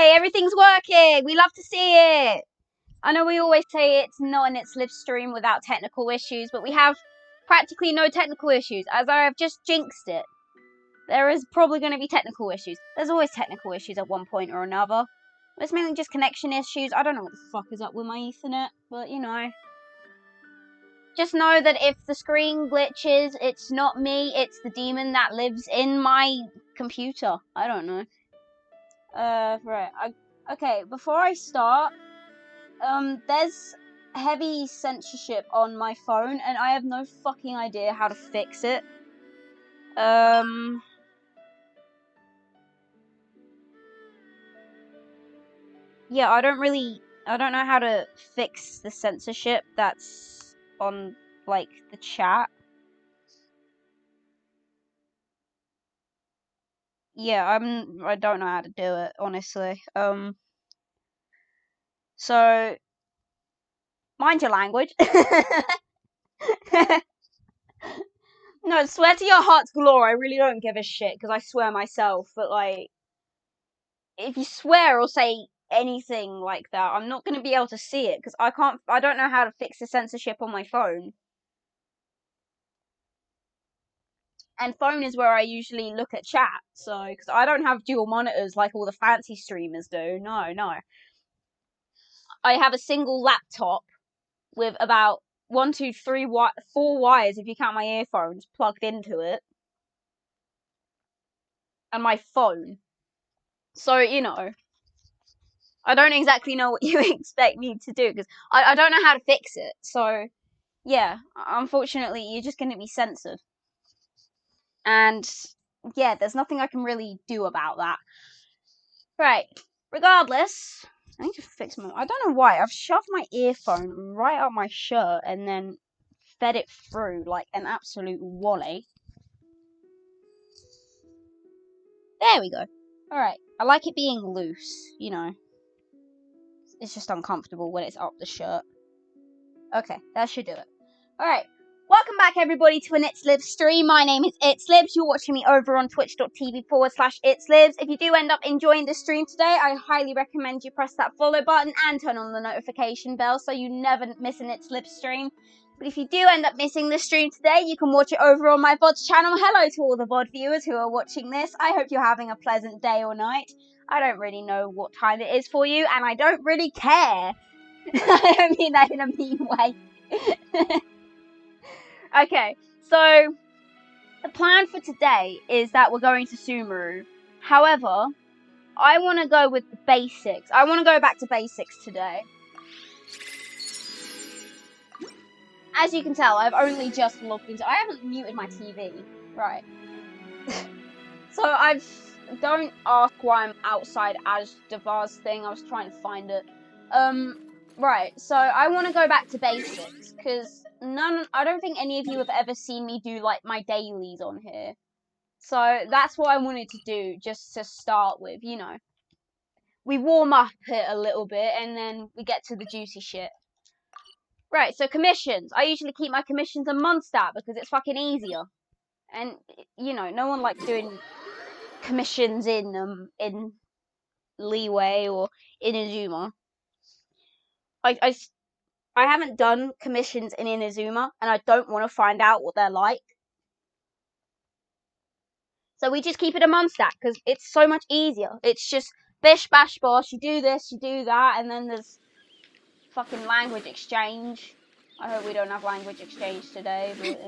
Yay, everything's working. We love to see it. I know we always say it's not an It's Live stream without technical issues, but we have practically no technical issues, as I have just jinxed it. There is probably going to be technical issues. There's always technical issues at one point or another. It's mainly just connection issues. I don't know what the fuck is up with my Ethernet, but you know. Just know that if the screen glitches, it's not me, it's the demon that lives in my computer. I don't know. Right. Okay, before I start, there's heavy censorship on my phone, and I have no fucking idea how to fix it. Yeah, I don't know how to fix the censorship that's on, like, the chat. Yeah, I don't know how to do it, honestly. So, mind your language. No, swear to your heart's glory, I really don't give a shit, because I swear myself, but, like, if you swear or say anything like that, I'm not going to be able to see it, because I don't know how to fix the censorship on my phone. And phone is where I usually look at chat, so, because I don't have dual monitors like all the fancy streamers do, no. I have a single laptop with about 4 wires, if you count my earphones, plugged into it. And my phone. So, you know, I don't exactly know what you expect me to do, because I don't know how to fix it. So, yeah, unfortunately, you're just going to be censored. And, yeah, there's nothing I can really do about that. Right, regardless, I need to fix my... I don't know why, I've shoved my earphone right up my shirt and then fed it through like an absolute wally. There we go. Alright, I like it being loose, you know. It's just uncomfortable when it's up the shirt. Okay, that should do it. Alright, welcome back everybody to an It's Live stream. My name is It's Lives. You're watching me over on twitch.tv/It's Lives. If you do end up enjoying the stream today, I highly recommend you press that follow button and turn on the notification bell so you never miss an It's Live stream. But if you do end up missing this stream today, you can watch it over on my VODs channel. Hello to all the VOD viewers who are watching this. I hope you're having a pleasant day or night. I don't really know what time it is for you, and I don't really care. I don't mean that in a mean way. Okay, so the plan for today is that we're going to Sumeru. However, I want to go with the basics. I want to go back to basics today. As you can tell, I've only just logged into... I haven't muted my TV. Right. So don't ask why I'm outside as Devar's thing. I was trying to find it. Right, so I want to go back to basics, because I don't think any of you have ever seen me do, like, my dailies on here. So that's what I wanted to do, just to start with, you know. We warm up it a little bit, and then we get to the juicy shit. Right, so commissions. I usually keep my commissions a Mondstadt, because it's fucking easier. And, you know, no one likes doing commissions in Leeway or in Inazuma. I haven't done commissions in Inazuma, and I don't want to find out what they're like. So we just keep it a Mondstadt, because it's so much easier. It's just bish bash bosh, you do this, you do that, and then there's fucking language exchange. I hope we don't have language exchange today, but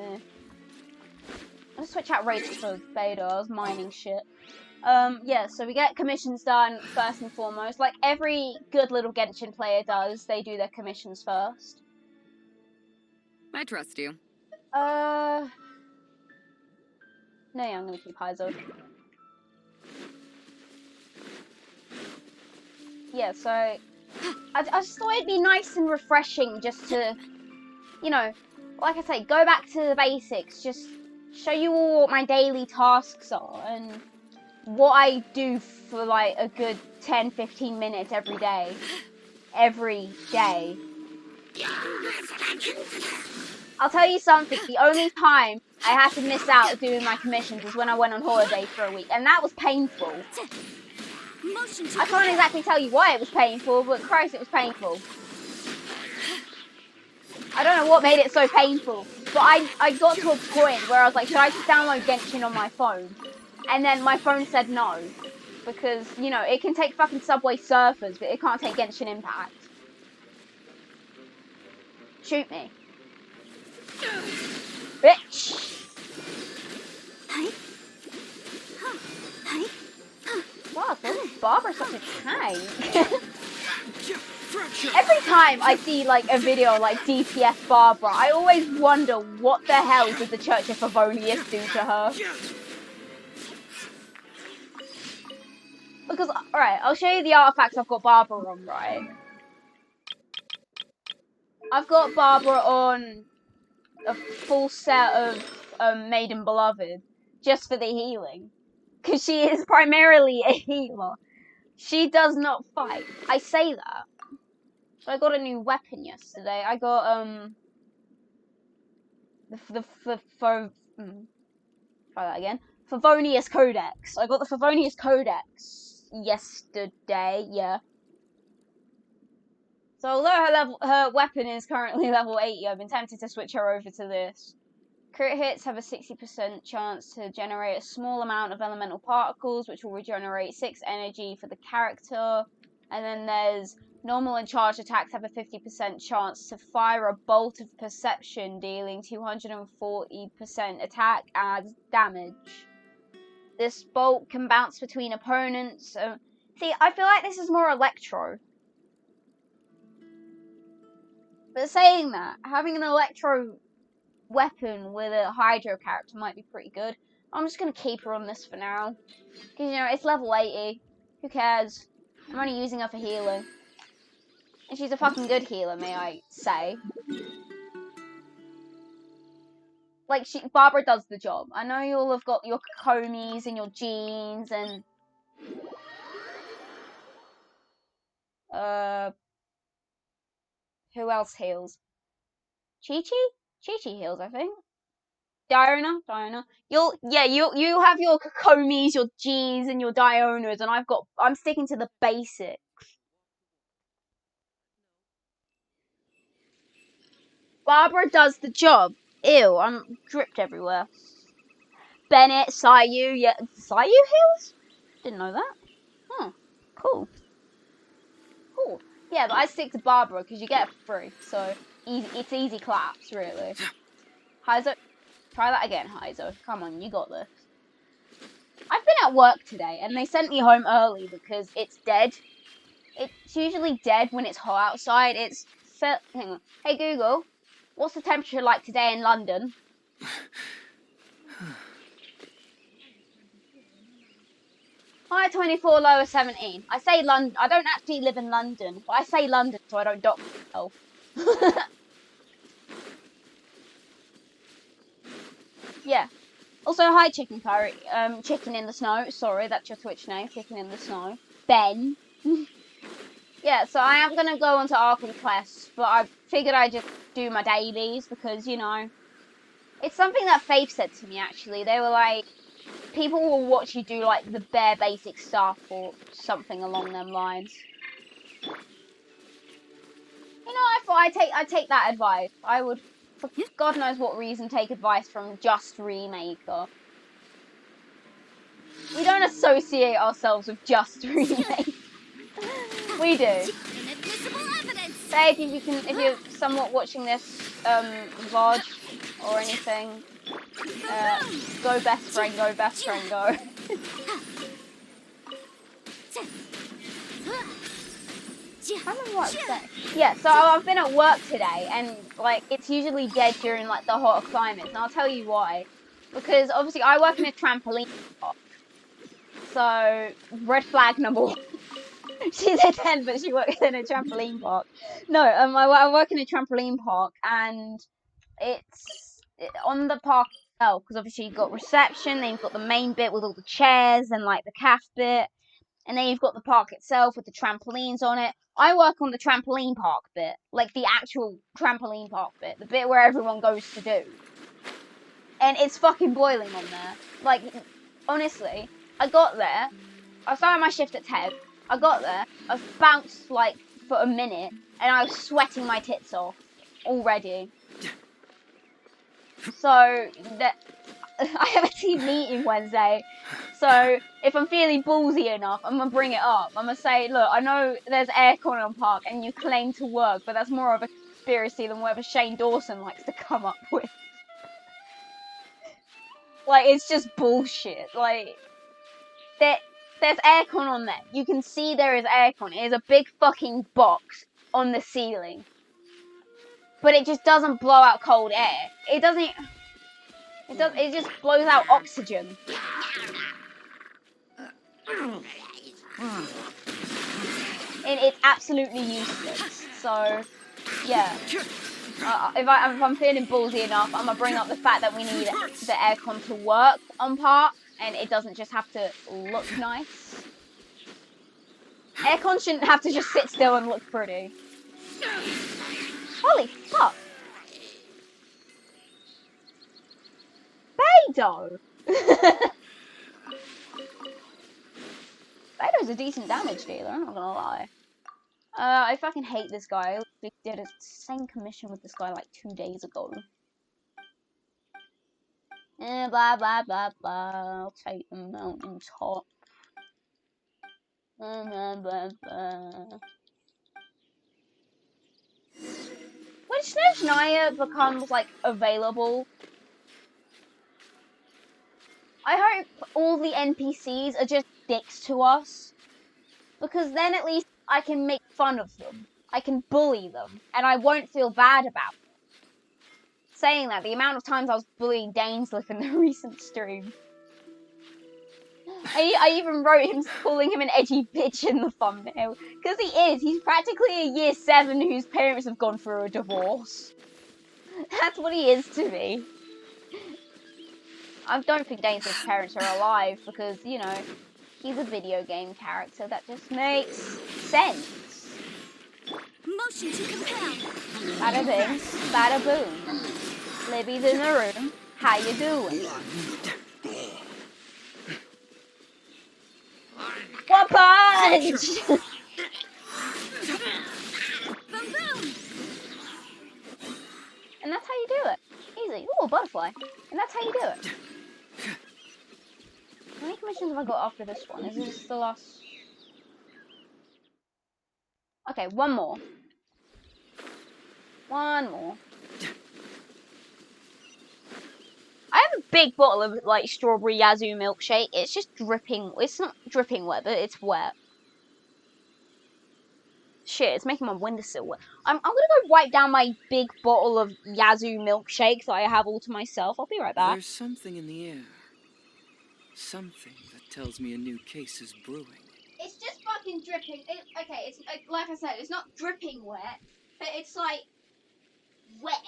let's switch out rates for beta. I was mining shit. Yeah, so we get commissions done first and foremost. Like every good little Genshin player does, they do their commissions first. I trust you. No, yeah, I'm gonna keep Heizo. Yeah, so I just thought it'd be nice and refreshing just to, you know, like I say, go back to the basics, just show you all what my daily tasks are and what I do for like a good 10-15 minutes every day. Every day. I'll tell you something, the only time I had to miss out doing my commissions was when I went on holiday for a week, and that was painful. I can't exactly tell you why it was painful, but Christ, it was painful. I don't know what made it so painful, but I got to a point where I was like, should I just download Genshin on my phone? And then my phone said no, because, you know, it can take fucking Subway Surfers, but it can't take Genshin Impact. Shoot me. Bitch! Wow, wasn't Barbara such a tank? Every time I see, like, a video like DPS Barbara, I always wonder what the hell did the Church of Favonius do to her? Because, alright, I'll show you the artifacts I've got Barbara on, right? I've got Barbara on a full set of Maiden Beloved, just for the healing. Because she is primarily a healer. She does not fight. I say that. So I got a new weapon yesterday. I got, try that again. Favonius Codex. I got the Favonius Codex yesterday, yeah. So although her weapon is currently level 80, I've been tempted to switch her over to this. Crit hits have a 60% chance to generate a small amount of elemental particles, which will regenerate 6 energy for the character. And then there's normal and charged attacks have a 50% chance to fire a bolt of perception, dealing 240% attack and damage. This bolt can bounce between opponents. See, I feel like this is more Electro. But saying that, having an Electro weapon with a Hydro character might be pretty good. I'm just going to keep her on this for now. Because, you know, it's level 80. Who cares? I'm only using her for healing. And she's a fucking good healer, may I say. Like, Barbara does the job. I know you all have got your Kokomis and your Jeans and... who else heals? Chi-Chi? Chi-Chi heals, I think. Diona. You have your Kokomis, your G's, and your Dionas, and I'm sticking to the basics. Barbara does the job. Ew, I'm dripped everywhere. Bennett, Sayu, yeah, Sayu heals? Didn't know that. Huh, cool. Yeah, but I stick to Barbara because you get it for free, so it's easy claps, really. Heizo, try that again, Heizo. Come on, you got this. I've been at work today, and they sent me home early because it's dead. It's usually dead when it's hot outside. Hang on. Hey Google, what's the temperature like today in London? High 24, lower 17. I say London. I don't actually live in London, but I say London so I don't dox myself. Yeah. Also, hi Chicken Curry. Chicken in the Snow. Sorry, that's your Twitch name. Chicken in the Snow. Ben. Yeah, so I am gonna go on to Archon quests, but I figured I'd just do my dailies because, you know, it's something that Faith said to me, actually. They were like, people will watch you do, like, the bare basic stuff or something along them lines. You know, I thought I'd take that advice. I would, for God knows what reason, take advice from Just Remaker. We don't associate ourselves with Just Remake. We do. Say if you're somewhat watching this VOD or anything, go best friend, go. I don't know what I'm saying. Yeah, so I've been at work today, and like it's usually dead during like the hotter climates, and I'll tell you why. Because obviously I work in a trampoline park, so red flag number 1. She's a 10, but she works in a trampoline park. No, I work in a trampoline park, and it's on the park itself, because obviously you've got reception, then you've got the main bit with all the chairs and like the caf bit, and then you've got the park itself with the trampolines on it. I work on the trampoline park bit, like the actual trampoline park bit, the bit where everyone goes to do. And it's fucking boiling on there. Like, honestly, I got there, I started my shift at 10. I got there. I bounced like for a minute, and I was sweating my tits off already. So that I have a team meeting Wednesday. So if I'm feeling ballsy enough, I'm gonna bring it up. I'm gonna say, look, I know there's aircon on park, and you claim to work, but that's more of a conspiracy than whatever Shane Dawson likes to come up with. Like, it's just bullshit. Like, there's aircon on there. You can see there is aircon. It is a big fucking box on the ceiling. But it just doesn't blow out cold air. It doesn't... It just blows out oxygen. And it's absolutely useless. So, yeah. If I'm feeling ballsy enough, I'm gonna bring up the fact that we need the aircon to work on park, and it doesn't just have to look nice. Aircon shouldn't have to just sit still and look pretty. Holy fuck! Beidou! Beidou's a decent damage dealer, I'm not gonna lie. I fucking hate this guy. We did a same commission with this guy like 2 days ago. Blah blah blah blah. I'll take the mountain top. Blah blah blah blah. When Snezhnaya becomes like available, I hope all the NPCs are just dicks to us, because then at least I can make fun of them. I can bully them, and I won't feel bad about it. Saying that, the amount of times I was bullying Dainslip in the recent stream. I even wrote him calling him an edgy bitch in the thumbnail. Because he is. He's practically a year 7 whose parents have gone through a divorce. That's what he is to me. I don't think Dainslip's parents are alive because, you know, he's a video game character. That just makes sense. Motion to compel. Bada bing, bada boom. Libby's in the room. How you doing? What punch? Boom boom. And that's how you do it. Easy. Ooh, a butterfly. And that's how you do it. How many commissions have I got after this one? Is this the last? Okay, one more. One more. I have a big bottle of like strawberry Yazoo milkshake. It's just dripping. It's not dripping wet, but it's wet. Shit, it's making my windowsill wet. I'm gonna go wipe down my big bottle of Yazoo milkshake that I have all to myself. I'll be right back. There's something in the air. Something that tells me a new case is brewing. It's just fucking dripping. Okay, it's like I said, it's not dripping wet, but it's like wet.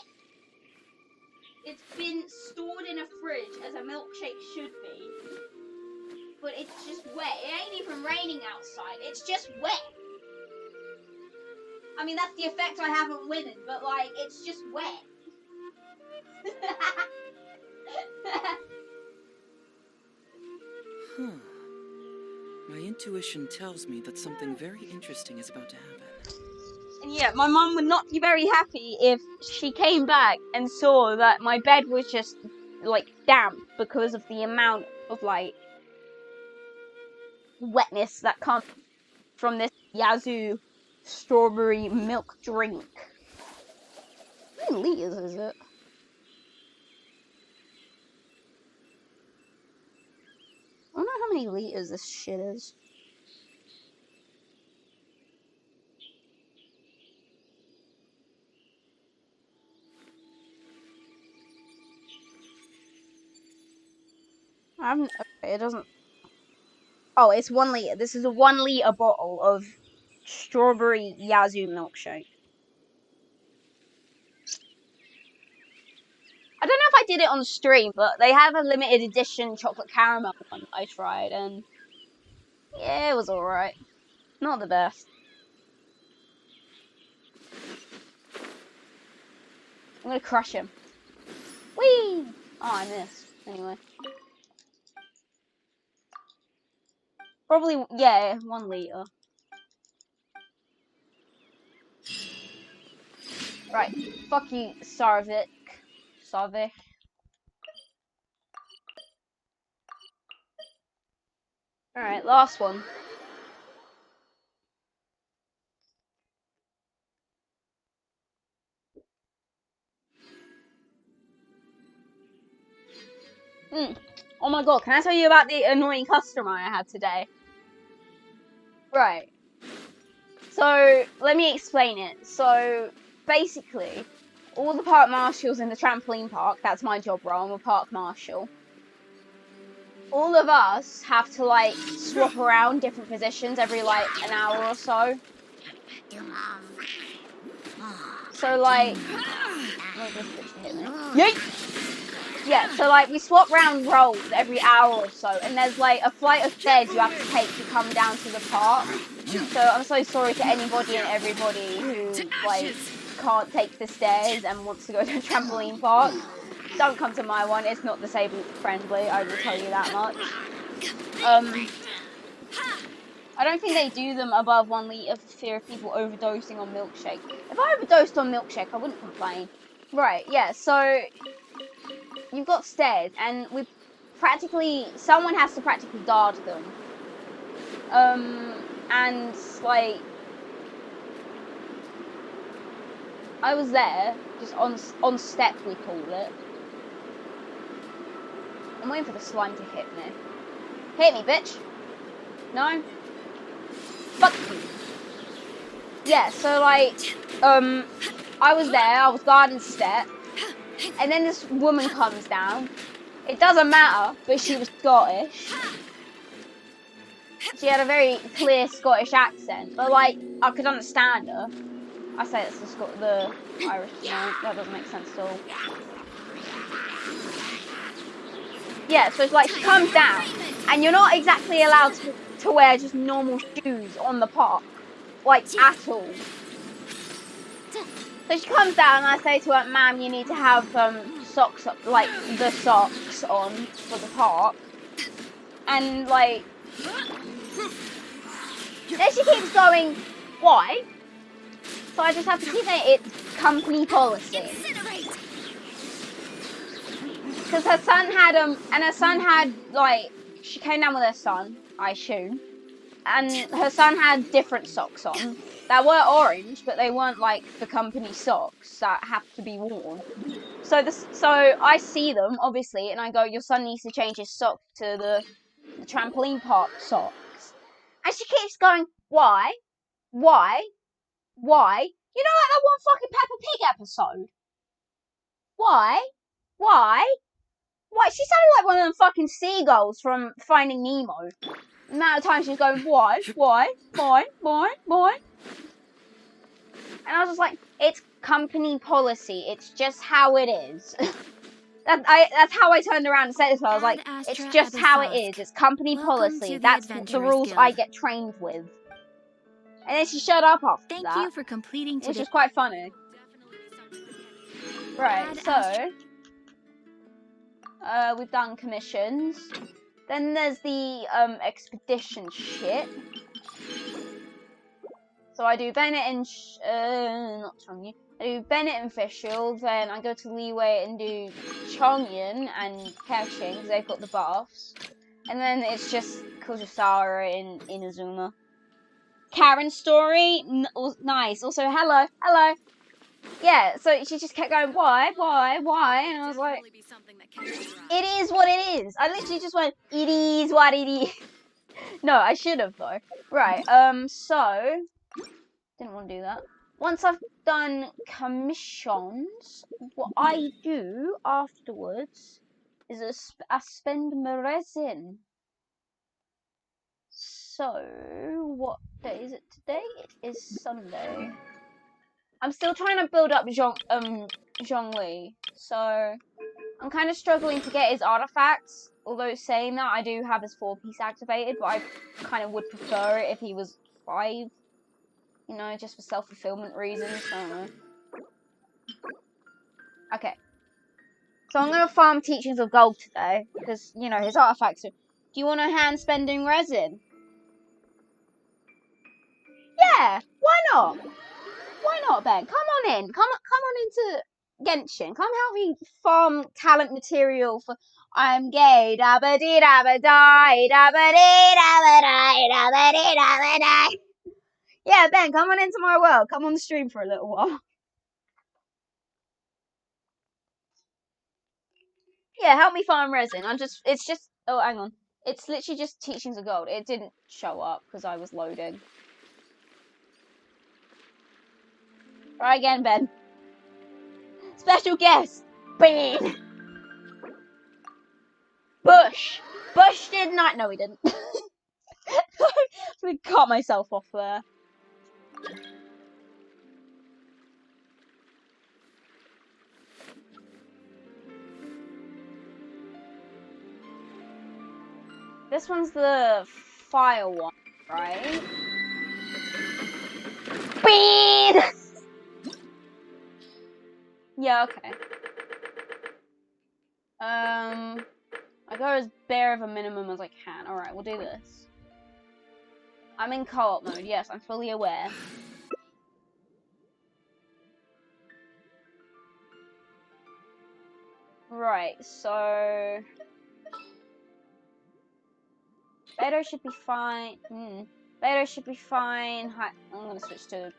It's been stored in a fridge as a milkshake should be, but it's just wet. It ain't even raining outside. It's just wet. I mean, that's the effect I have on women, but like, it's just wet. Huh. My intuition tells me that something very interesting is about to happen. And yeah, my mum would not be very happy if she came back and saw that my bed was just, like, damp because of the amount of, like, wetness that comes from this Yazoo strawberry milk drink. How many liters is it? I don't know how many liters this shit is. Okay, it doesn't... Oh, it's 1 liter. This is a 1 liter bottle of strawberry Yazoo milkshake. I don't know if I did it on stream, but they have a limited edition chocolate caramel one that I tried, and yeah, it was alright. Not the best. I'm gonna crush him. Whee! Oh, I missed. Anyway. Probably, yeah, 1 liter. Right, fuck you, Sarvik. Sarvik. Alright, last one. Oh my god, can I tell you about the annoying customer I had today? Right. So, let me explain it. So, basically, all the park marshals in the trampoline park, that's my job role, I'm a park marshal. All of us have to, like, swap around different positions every, like, an hour or so. So, like, oh, this bitch hit me. Yeet! Yeah, so, like, we swap round roles every hour or so, and there's, like, a flight of stairs you have to take to come down to the park. So, I'm so sorry to anybody and everybody who, like, can't take the stairs and wants to go to a trampoline park. Don't come to my one, it's not disabled friendly, I will tell you that much. I don't think they do them above 1 liter for fear of people overdosing on milkshake. If I overdosed on milkshake, I wouldn't complain. Right, yeah, so you've got stairs, and someone has to practically guard them. And, like, I was there, just on step, we call it. I'm waiting for the slime to hit me. Hit me, bitch! No? Fuck you. Yeah, so, like, I was there, I was guarding step, and then this woman comes down. It doesn't matter, but she was Scottish. She had a very clear Scottish accent, but, like, I could understand her. I say that's the Irish, no, that doesn't make sense at all. Yeah, so it's like, she comes down, and you're not exactly allowed to wear just normal shoes on the park, like, at all. So she comes down, and I say to her, ma'am, you need to have, socks, like, the socks on for the park. And, like, then she keeps going, why? So I just have to keep saying it's company policy. Because her son had, like, she came down with her son, I assume. And her son had different socks on that were orange, but they weren't, like, the company socks that have to be worn. So I see them, obviously, and I go, your son needs to change his socks to the trampoline park socks. And she keeps going, why? Why? Why? You know, like that one fucking Peppa Pig episode? Why? Why? Why? She sounded like one of them fucking seagulls from Finding Nemo. The amount of times she's going, why? Why? Why? Why? Why? And I was just like, it's company policy. It's just how it is. That's how I turned around and said this. I was like, it's just how it is. It's company policy. That's the rules I get trained with. And then she shut up after that. Thank you for completing today. Which is quite funny. Right, so we've done commissions. Then there's the expedition shit. So I do Bennett and not Chongyu. I do Bennett and Fischl. Then I go to Leeway and do Chongyan and Keqing because they've got the baths. And then it's just Kojusara in Inazuma. Karen's story, nice. Also, hello. Yeah, so she just kept going, why? And I was like, it is what it is. I literally just went, it is what it is. No, I should have though. Right, so, didn't want to do that. Once I've done commissions, what I do afterwards is I spend my resin. So, what day is it today? It is Sunday. I'm still trying to build up Zhongli, so I'm kind of struggling to get his artifacts. Although saying that, I do have his 4-piece activated, but I kind of would prefer it if he was 5. You know, just for self-fulfillment reasons. I don't know. Okay. So I'm gonna farm Teachings of Gold today because you know his artifacts are. Do you want a hand spending resin? Yeah, why not? Why not, Ben? Come on in. Come on into Genshin. Come help me farm talent material for I'm gay. Dabba dee dabba die. Dabba dee dabba die. Dabba dee dabba die. Yeah, Ben, come on into my world. Come on the stream for a little while. Yeah, help me farm resin. It's just, oh, hang on. It's literally just teachings of gold. It didn't show up because I was loading. Try again, Ben. Special guest. Bean. Bush. Bush did not. No, he didn't. I cut myself off there. This one's the fire one, right? Bean! Yeah, okay. I go as bare of a minimum as I can. Alright, we'll do this. I'm in co-op mode, yes, I'm fully aware. Right, so... Beto should be fine. Beto should be fine. Hi, I'm gonna switch to...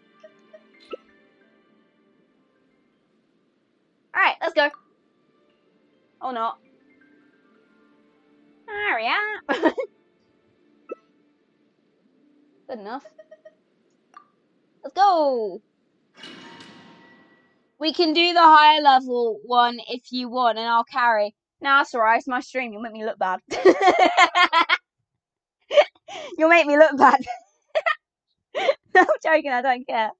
Alright, let's go. Or not. Hurry up. Good enough. Let's go. We can do the higher level one if you want, and I'll carry. Nah, it's alright. It's my stream. You'll make me look bad. You'll make me look bad. I'm joking. I don't care.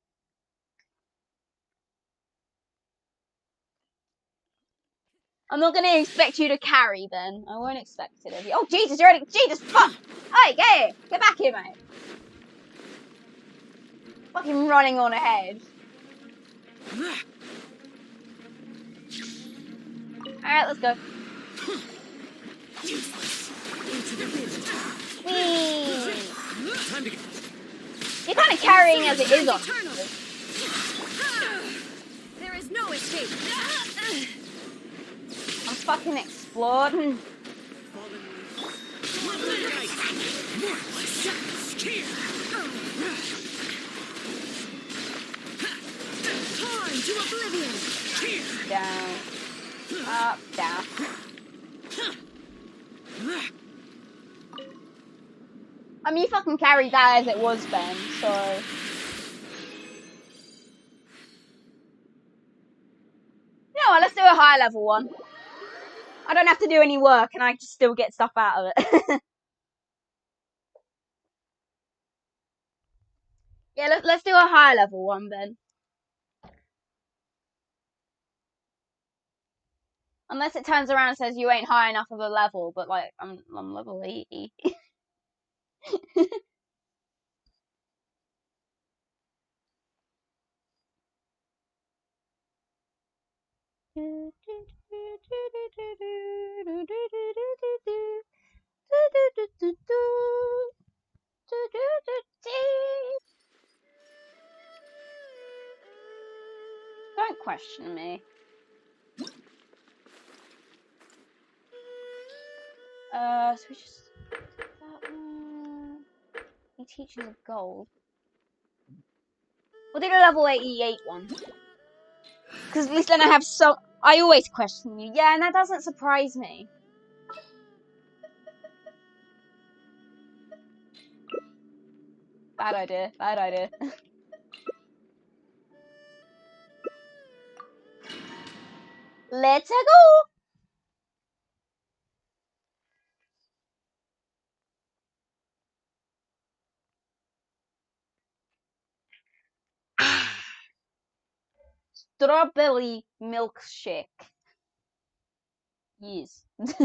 I'm not going to expect you to carry, then. I won't expect it of you. Oh, Jesus, you're already... Jesus, fuck! Hey, get back here, mate. Fucking running on ahead. Alright, let's go. Whee! You're kind of carrying as it is on. There is no escape. I'm fucking exploding. Time to oblivion. Down. Up, down. I mean, you fucking carried that as it was, Ben, so... No, let's do a high level one. I don't have to do any work and I just still get stuff out of it. Yeah, let's do a high level one, Ben. Unless it turns around and says you ain't high enough of a level, but like, I'm level 80. Don't question me. So we just that one. He teaches of gold. We'll do the level 88 one. Because at least then I have some. I always question you. Yeah, and that doesn't surprise me. Bad idea. Bad idea. Let's go. Strawberry milkshake. Yes. Time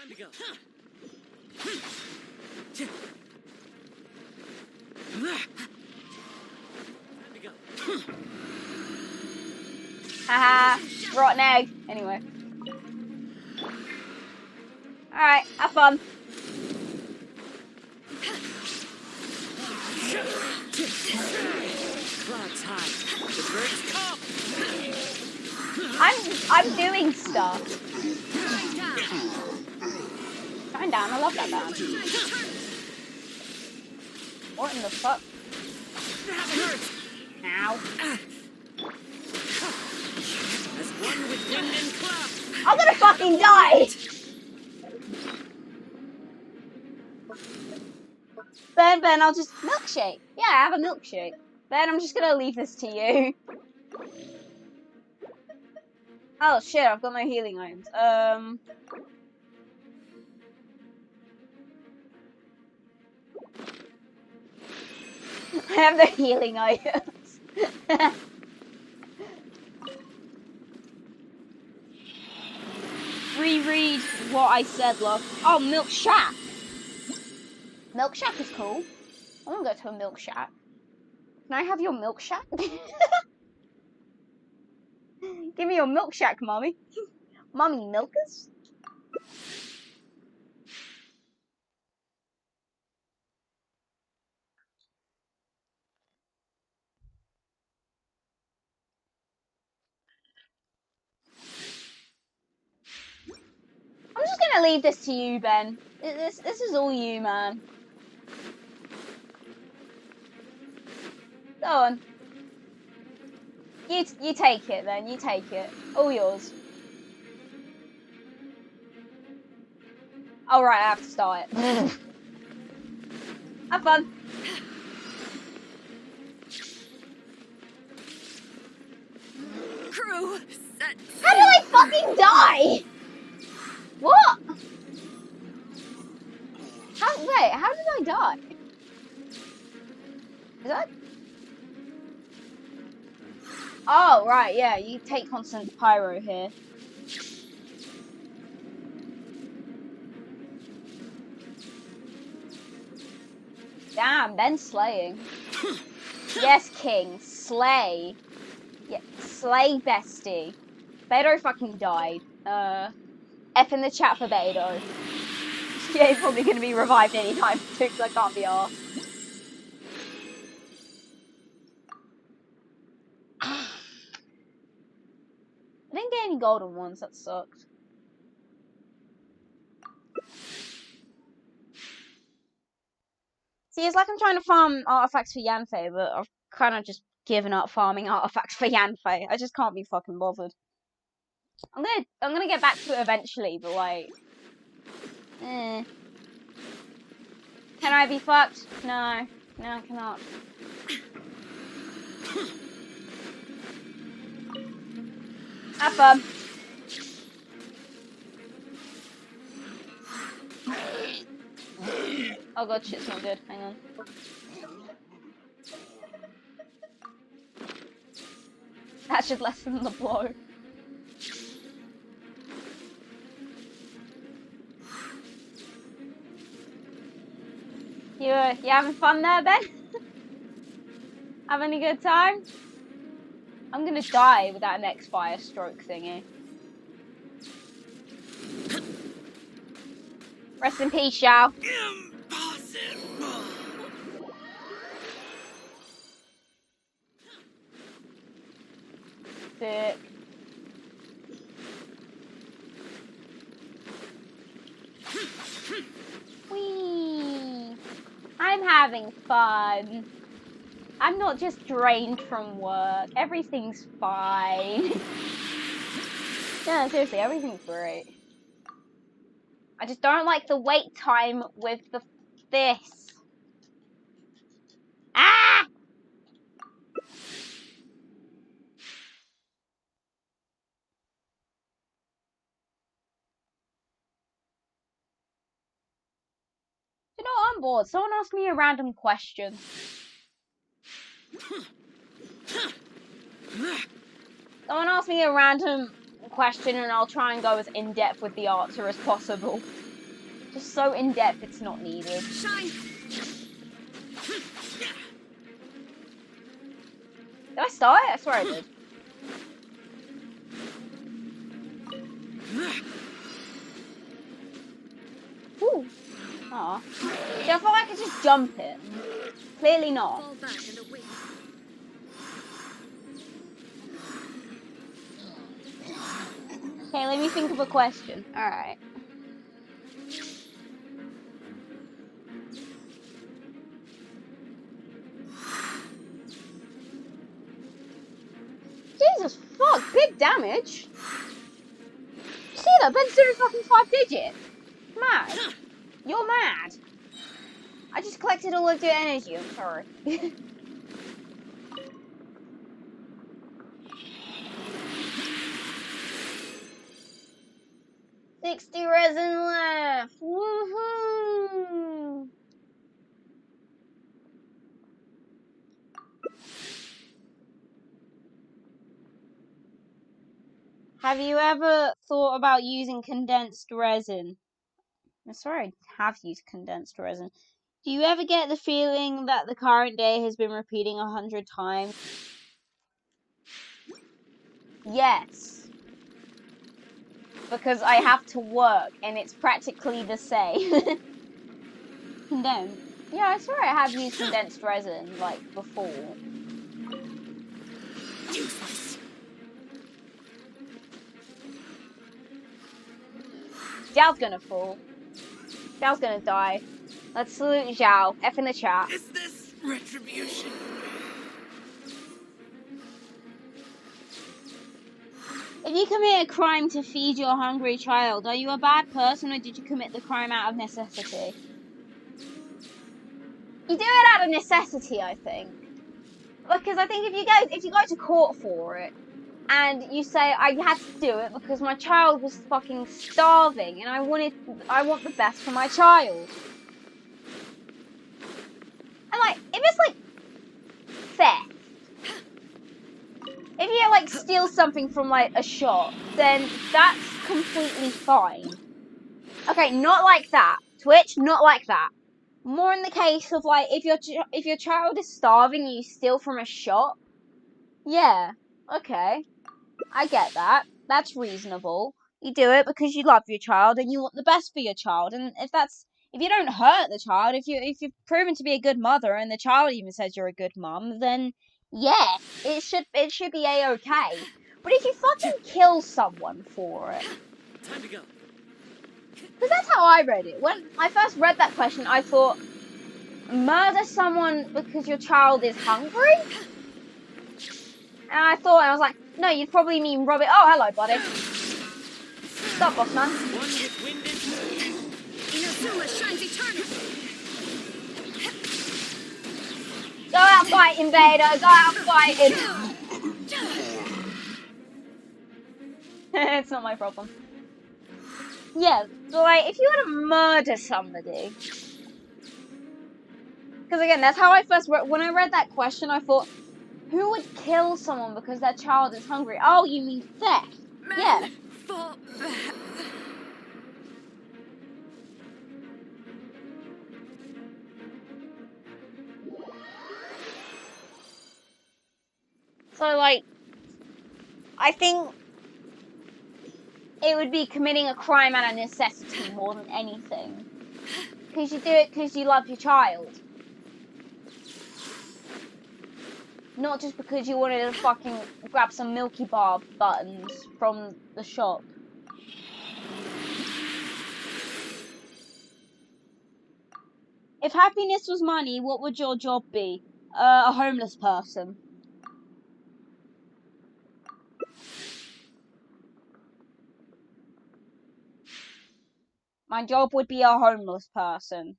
to go. Time to go. Haha. Rotten egg. Anyway. Alright, have fun. I'm doing stuff. Shine down. Shine down, I love that band. Time to turn. What in the fuck? That hurts. Ow. As one with wind and cloud. I'm gonna fucking die! Ben, I'll just... Milkshake. Yeah, have a milkshake. Ben, I'm just gonna leave this to you. Oh shit, I've got no healing items. I have no healing items. Reread what I said, love. Oh, Milk Shack. Milk Shack is cool. I wanna go to a Milk Shack. Can I have your Milk Shack? Give me your Milk Shack, mommy. Mommy milkers? I'm just gonna leave this to you, Ben. This is all you, man. Go on. You take it then. You take it. All yours. Oh right, I have to start it. Have fun. Crew. How did I fucking die? What? Wait, how did I die? Is that? Oh, right, yeah, you take constant pyro here. Damn, Ben's slaying. Yes, King, slay. Yeah, slay bestie. Beto fucking died. F in the chat for Beto. Yeah, he's probably gonna be revived anytime soon because I can't be arsed. I didn't get any golden ones, that sucked. See, it's like I'm trying to farm artifacts for Yanfei, but I've kind of just given up farming artifacts for Yanfei. I just can't be fucking bothered. I'm gonna get back to it eventually, but like, Can I be fucked? No, I cannot. Have fun. Oh god, shit's not good. Hang on. That should lessen the blow. You having fun there, Ben? Having a good time? I'm gonna die with that next fire stroke thingy. Rest in peace, Shao. Impossible. Sick. Whee! I'm having fun. I'm not just drained from work. Everything's fine. No, seriously, everything's great. I just don't like the wait time with this. Ah! You know what? I'm bored. Someone ask me a random question. Someone ask me a random question and I'll try and go as in-depth with the answer as possible. Just so in-depth it's not needed. Shine. Did I start it? I swear I did. Woo! Aw. See, I feel like I could just jump it. Clearly not. Fall back and await. Okay, let me think of a question. Alright. Jesus fuck, big damage. You see that? Ben's doing fucking 5 digits. Mad. You're mad. I just collected all of your energy, I'm sorry. 60 resin left. Woohoo! Have you ever thought about using condensed resin? I'm sorry, I have used condensed resin. Do you ever get the feeling that the current day has been repeating 100 times? Yes. Because I have to work and it's practically the same. Condensed. Yeah, I swear I have used condensed resin, like, before. Useless. Zhao's gonna fall. Zhao's gonna die. Let's salute Zhao. F in the chat. Is this retribution? If you commit a crime to feed your hungry child, are you a bad person or did you commit the crime out of necessity? You do it out of necessity, I think. Because I think if you go to court for it, and you say I had to do it because my child was fucking starving and I want the best for my child. And like, if it's like theft, if you like steal something from like a shop, then that's completely fine. Okay, not like that. Twitch, not like that. More in the case of like if your child is starving and you steal from a shop. Yeah, okay. I get that. That's reasonable. You do it because you love your child and you want the best for your child. And if you don't hurt the child, if you've proven to be a good mother and the child even says you're a good mum, then yeah, it should be a-okay. But if you fucking kill someone for it, Time to go. because that's how I read it. When I first read that question, I thought, murder someone because your child is hungry? And I was like, no, you'd probably mean rob it. Oh, hello, buddy. Stop, boss man. One with wind and Inazuma shines eternal. Go out fighting, Vader. Go out fighting. It's not my problem. Yeah, so like, if you were to murder somebody... Because again, that's how I first read... When I read that question, I thought, who would kill someone because their child is hungry? Oh, you mean theft? Yeah. Fall back. So, like, I think it would be committing a crime out of necessity more than anything. Because you do it because you love your child. Not just because you wanted to fucking grab some Milky Bar buttons from the shop. If happiness was money, what would your job be? A homeless person. My job would be a homeless person.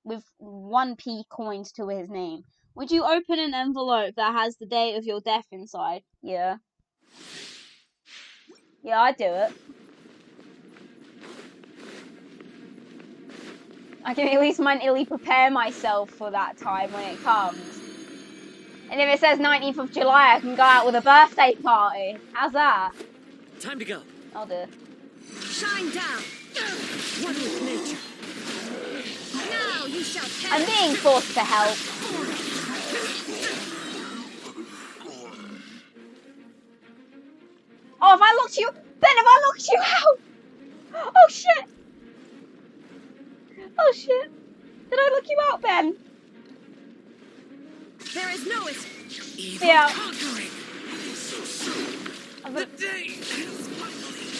With 1p coins to his name. Would you open an envelope that has the date of your death inside? Yeah. Yeah, I'd do it. I can at least mentally prepare myself for that time when it comes. And if it says 19th of July, I can go out with a birthday party. How's that? Time to go. I'll do it. Shine down. One with nature. Now you shall perish. I'm being forced to help. Oh, if I locked you... Ben, if I locked you out! Oh, shit! Oh, shit. Did I lock you out, Ben? There is no escape. Yeah. Conquering. The day is finally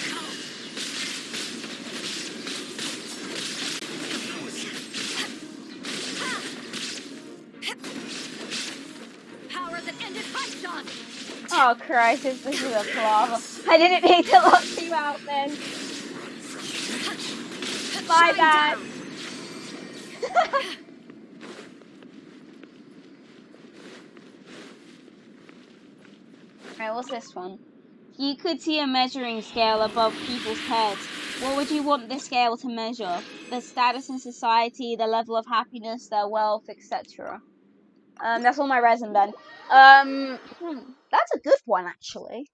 Oh Christ, this is a palaver. I didn't need to lock you out then. Bye, Dad. Alright, what's this one? If you could see a measuring scale above people's heads, what would you want this scale to measure? Their status in society, their level of happiness, their wealth, etc. That's all my resin, Ben. That's a good one, actually.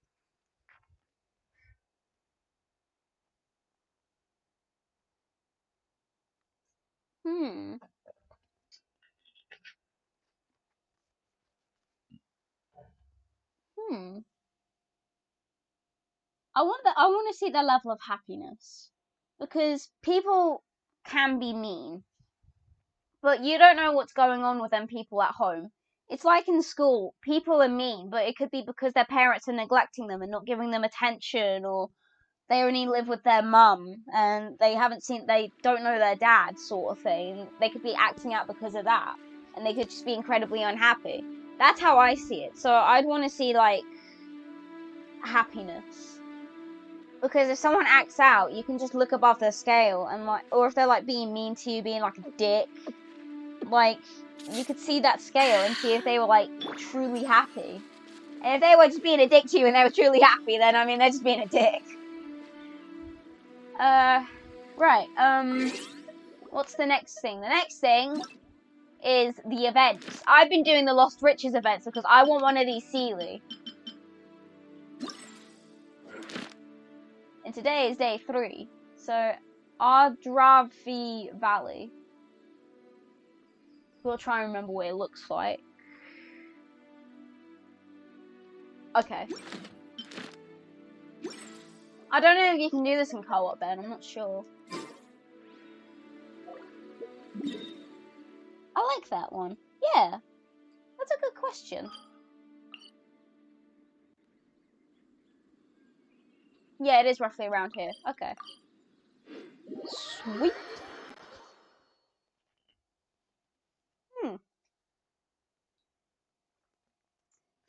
Hmm. I want to see their level of happiness, because people can be mean, but you don't know what's going on with them people at home. It's like in school, people are mean, but it could be because their parents are neglecting them and not giving them attention, or they only live with their mum and they don't know their dad, sort of thing. They could be acting out because of that, and they could just be incredibly unhappy. That's how I see it. So I'd want to see, like, happiness. Because if someone acts out, you can just look above their scale and, like, or if they're, like, being mean to you, being like a dick, like, you could see that scale and see if they were, like, truly happy. And if they were just being a dick to you and they were truly happy, then, I mean, they're just being a dick. Right, what's the next thing? The next thing is the events. I've been doing the Lost Riches events because I want one of these Sealy. And today is day 3. So, Ardravi Valley. We'll try and remember what it looks like. Okay. I don't know if you can do this in co-op, Ben. I'm not sure. I like that one. Yeah. That's a good question. Yeah, it is roughly around here. Okay. Sweet.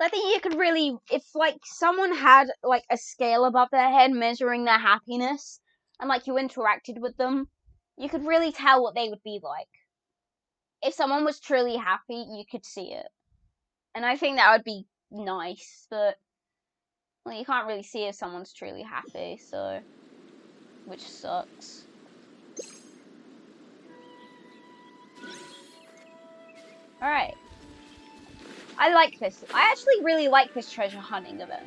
I think you could really, if, like, someone had, like, a scale above their head measuring their happiness, and, like, you interacted with them, you could really tell what they would be like. If someone was truly happy, you could see it. And I think that would be nice, but, well, you can't really see if someone's truly happy, so, which sucks. Alright. I like this. I actually really like this treasure hunting event.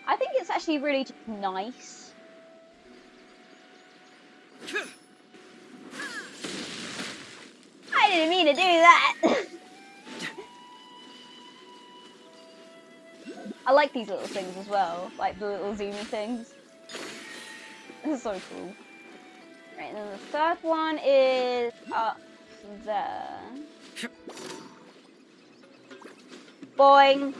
I think it's actually really just nice. I didn't mean to do that. I like these little things as well, like the little zoomy things. It's so cool. Right, and then the third one is up there. Boing.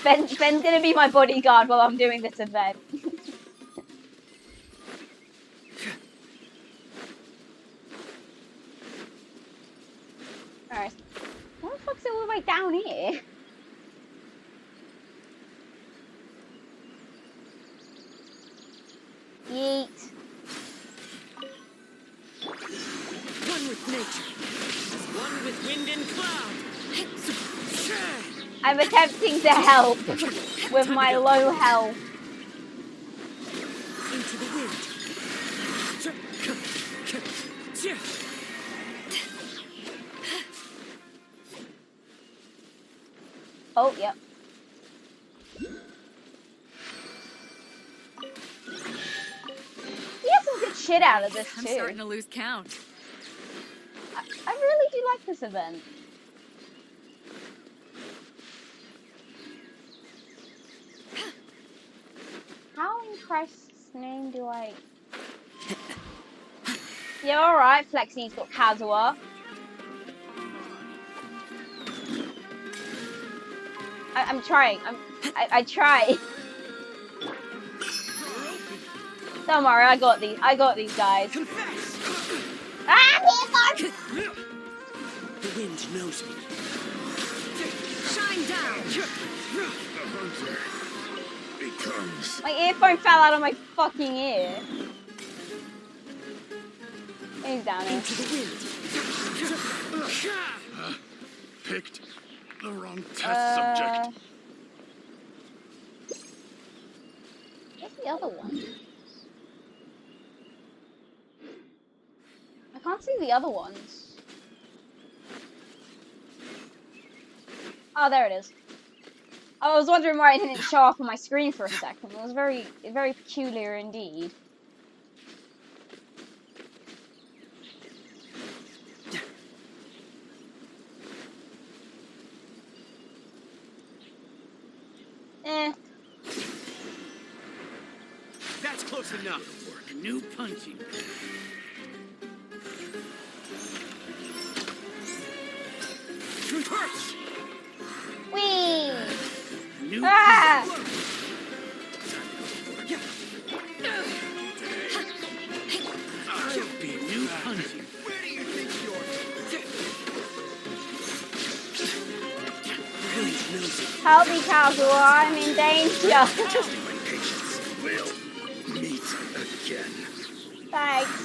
Ben's gonna be my bodyguard while I'm doing this event. Alright. What the fuck's it all the way down here? Yeet. One with nature. One with wind and cloud. I'm attempting to help with my low health. Into the wind. Oh, yep. He has some good shit out of this too. I'm starting to lose count. I really do like this event. How in Christ's name do I... Yeah, alright, Flexi's got Kazuha. I'm trying. I try. Don't worry, I got these guys. Confess. Ah, The wind knows me. Shine down. The hunter becomes. My earphone fell out of my fucking ear. He's down here. Into the wind. Picked the wrong test subject. Where's the other one? I can't see the other ones. Oh, there it is. I was wondering why it didn't show up on my screen for a second. It was very, very peculiar indeed. That's close enough. Work. New punching. Curse! Whee! New Ah! I'll be new punching. Where do you think you're? Help me, Casual, I'm in danger. Patience will meet again. Thanks.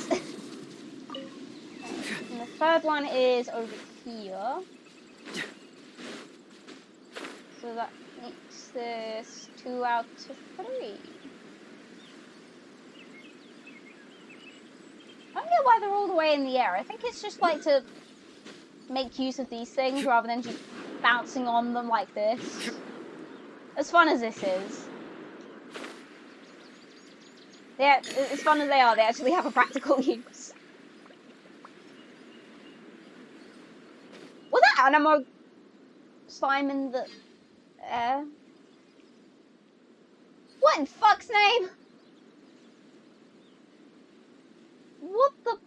And the third one is over here. So that makes this 2 out of 3. I don't get why they're all the way in the air. I think it's just like to make use of these things rather than just bouncing on them like this. As fun as this is. Yeah, as fun as they are, they actually have a practical use. Was that Animo slime in the air? What in fuck's name? What the?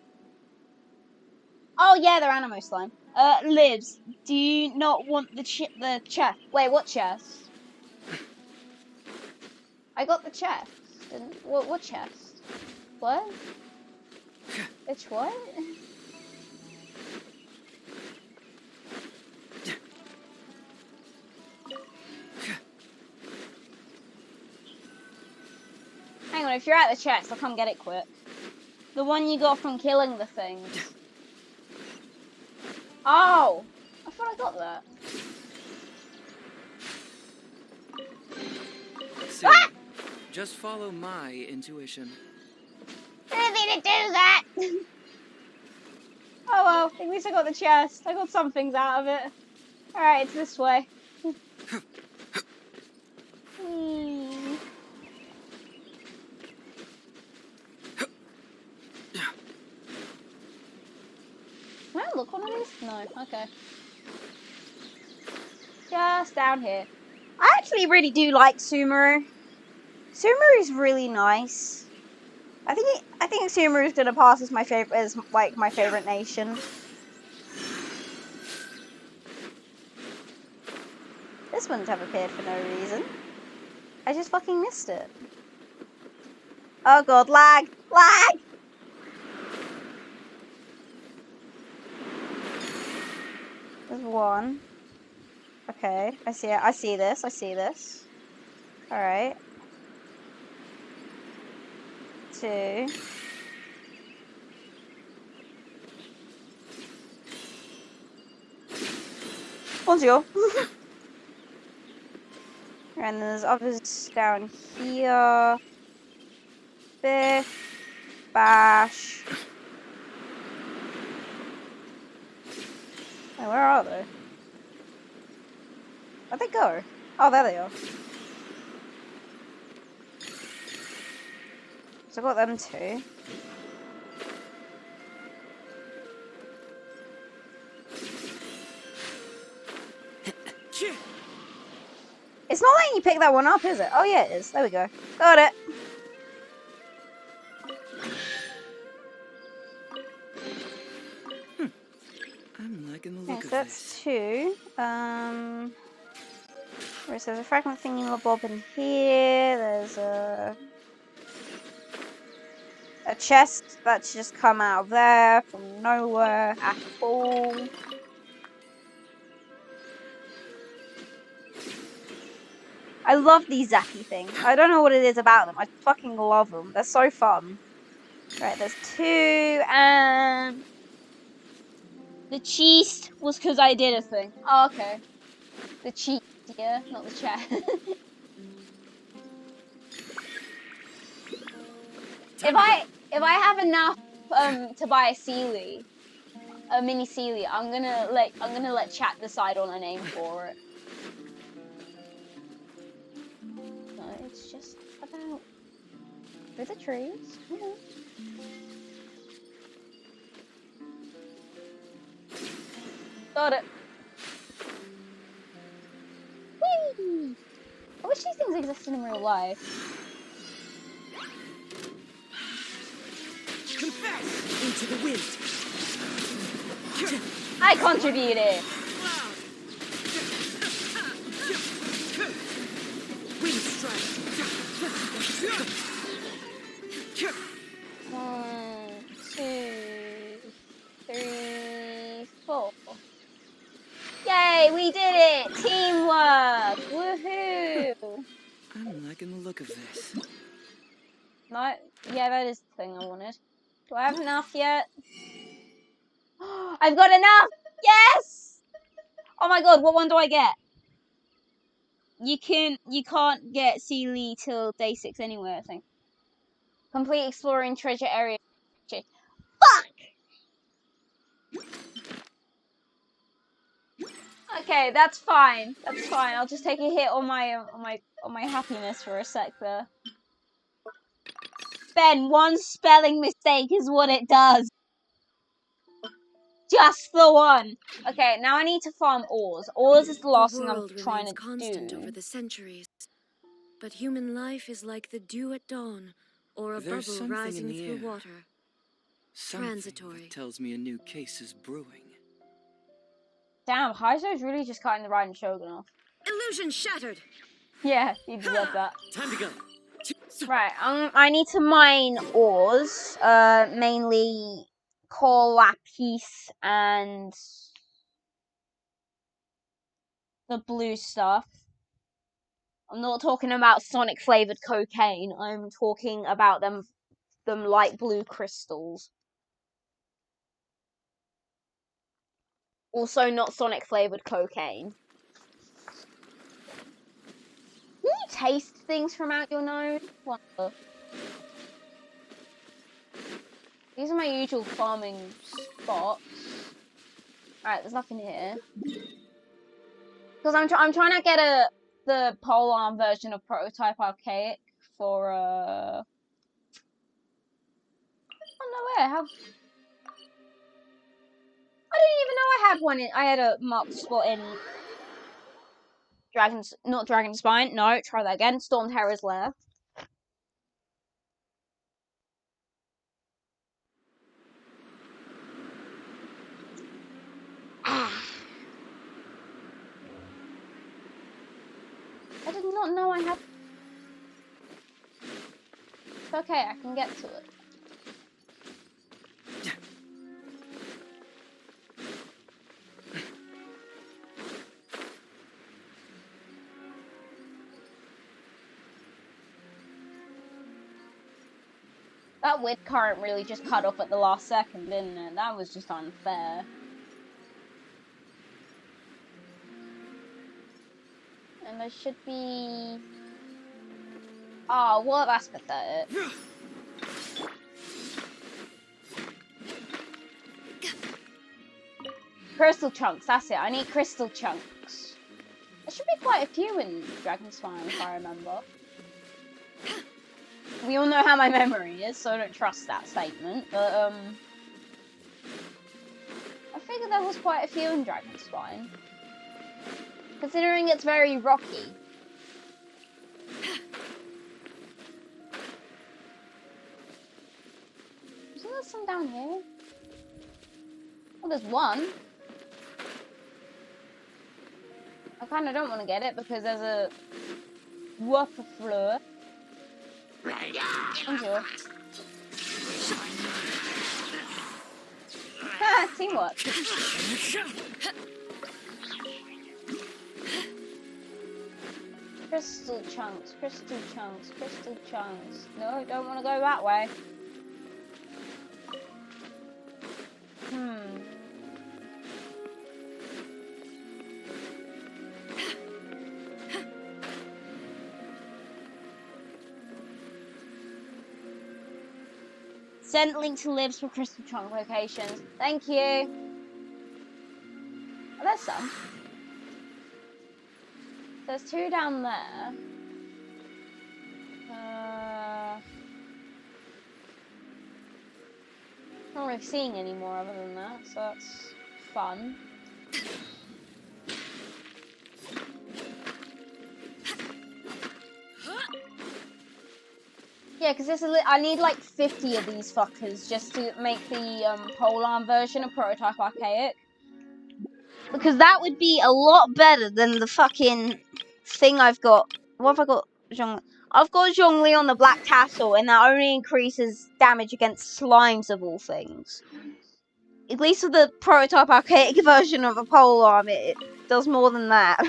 Oh yeah, they're Animo slime. Liz, do you not want the chest? Wait, what chest? I got the chest. What chest? What? Which what? Hang on, if you're at the chest, I'll come get it quick. The one you got from killing the things. Oh! I thought I got that. So, Ah! just follow my intuition. Didn't mean to do that! Oh well, at least I got the chest. I got some things out of it. Alright, it's this way. Can I look on these? No, okay. Just down here. I actually really do like Sumeru. Sumeru is really nice. I think Sumeru is gonna pass as my favorite, as like my favorite nation. This wouldn't have appeared for no reason. I just fucking missed it. Oh god, lag! Lag! There's one. Okay, I see it. I see this. I see this. Alright. 2. Bonjour. And there's others down here. Biff. Bash. Oh, where are they? Where'd they go? Oh, there they are. So I got them 2. It's not letting you pick that one up, is it? Oh yeah, it is. There we go. Got it. I'm liking the look Okay, so of that's this. 2. There's a fragment thingy-mabob in here. There's a chest that's just come out of there from nowhere at all. I love these zappy things. I don't know what it is about them. I fucking love them. They're so fun. Right, there's 2, and the cheese was because I did a thing. Oh, okay. The cheese, yeah, not the chat. if I have enough to buy a Sealy, a mini Sealy, I'm gonna let chat decide on a name for it. No, it's just about through the trees. Yeah. Got it. Whee! I wish these things existed in real life. Confess into the wind. I contributed. Wind strike. 1, 2, 3, 4. Yay, we did it! Teamwork! Woohoo! I'm liking the look of this. No, yeah, that is the thing I wanted. Do I have enough yet? I've got enough! Yes! Oh my god, what one do I get? You can't get Sealy till day 6 anyway, I think. Complete exploring treasure area. Fuck! Okay, that's fine. That's fine. I'll just take a hit on my happiness for a sec there. Ben, one spelling mistake is what it does. Just the one. Okay, now I need to farm ores. Ores is the last thing I'm trying to constant over do. the centuries, but human life is like the dew at dawn, or a There's bubble something rising in the through air. water. Something Transitory. that tells me a new case is brewing. Damn, Heizo's really just cutting the Raiden Shogun off. Illusion shattered. Yeah, he deserved that. Time to go. Right, I need to mine ores, mainly coal, lapis, and the blue stuff. I'm not talking about Sonic flavored cocaine. I'm talking about them light blue crystals. Also, not Sonic flavored cocaine. Can you taste things from out your nose? Wonder. These are my usual farming spots. Alright, there's nothing here. Because I'm trying to get the polearm version of Prototype Archaic for oh no way, I didn't even know I had one I had a marked spot in not Dragon Spine, no, try that again, Storm Terror's Lair. I did not know I had. It's okay, I can get to it. That wind current really just cut off at the last second, didn't it? That was just unfair. And there should be... Oh, well, that's pathetic. Crystal chunks, that's it. I need crystal chunks. There should be quite a few in Dragon Spine, if I remember. We all know how my memory is, so I don't trust that statement, but, I figured there was quite a few in Dragon Spine. Considering it's very rocky. Isn't there some down here? Well, there's one. I kinda don't want to get it because there's a whopper floor. Enjoy. Teamwork. Crystal chunks, crystal chunks, crystal chunks. No, I don't want to go that way. Send link to libs for crystal chunk locations. Thank you. Oh, there's some. There's 2 down there. Not really seeing any more other than that, so that's fun. Yeah, because this is I need like 50 of these fuckers just to make the polearm version of Prototype Archaic. Because that would be a lot better than the fucking thing I've got. What have I got? I've got Zhongli on the Black Tassel, and that only increases damage against slimes of all things. At least with the Prototype Archaic version of a polearm, it does more than that.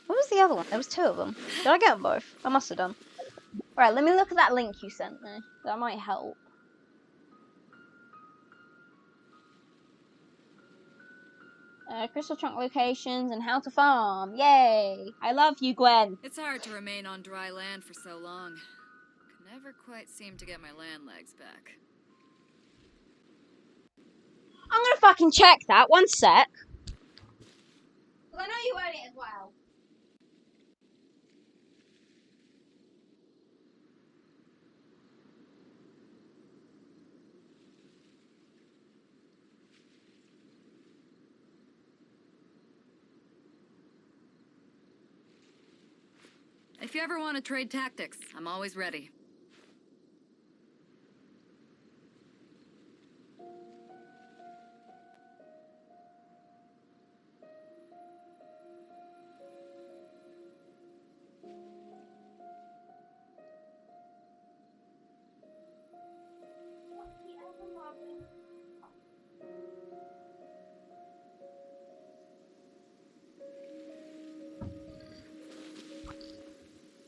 What was the other one? There was 2 of them. Did I get them both? I must have done. Right, let me look at that link you sent me. That might help. Crystal trunk locations and how to farm. Yay! I love you, Gwen. It's hard to remain on dry land for so long. Can never quite seem to get my land legs back. I'm gonna fucking check that. One sec. I know you own it as well. If you ever want to trade tactics, I'm always ready.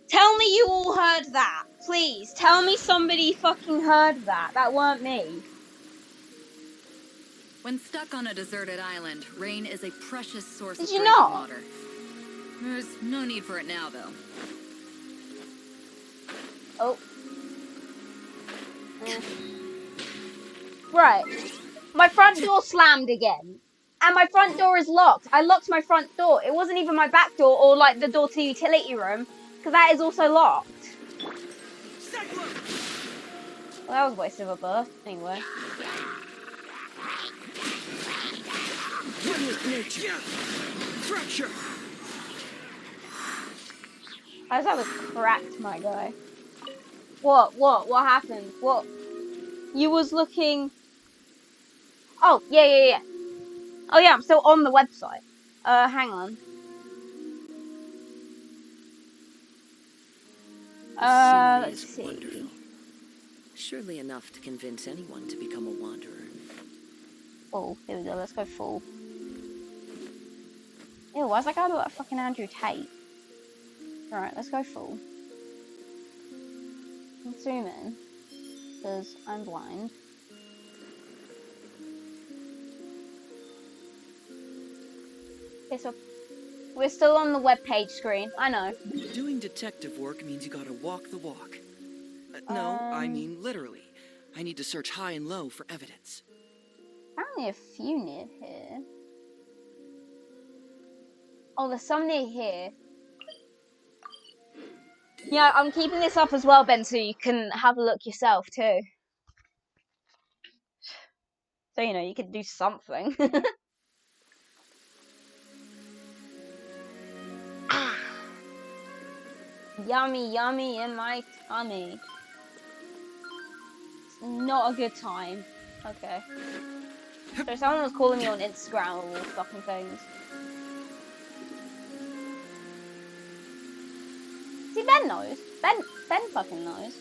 Tell me you all heard that. Please, tell me somebody fucking heard that. That weren't me. When stuck on a deserted island, rain is a precious source Did of you drinking not? water. There's no need for it now, though. Oh. Right. My front door slammed again. And my front door is locked. I locked my front door. It wasn't even my back door or like the door to the utility room. Because that is also locked. Well, that was a waste of a burst. Anyway. Fracture. I just have a cracked, my guy. What happened? What? You was looking... Oh, yeah. Oh yeah, I'm still on the website. Hang on. Let's see. Wonderful. Surely enough to convince anyone to become a wanderer. Full. Here we go, let's go full. Ew, why's that guy look like fucking Andrew Tate? Alright, let's go full. Let's zoom in. Because I'm blind. Okay, so we're still on the webpage screen. I know. Doing detective work means you gotta walk the walk. No, I mean literally. I need to search high and low for evidence. Apparently a few near here. Oh, there's some near here. Yeah, I'm keeping this up as well, Ben, so you can have a look yourself too. So, you know, you could do something. Ah. Yummy in my tummy. It's not a good time. Okay. So someone was calling me on Instagram or all fucking things. See, Ben knows. Ben fucking knows.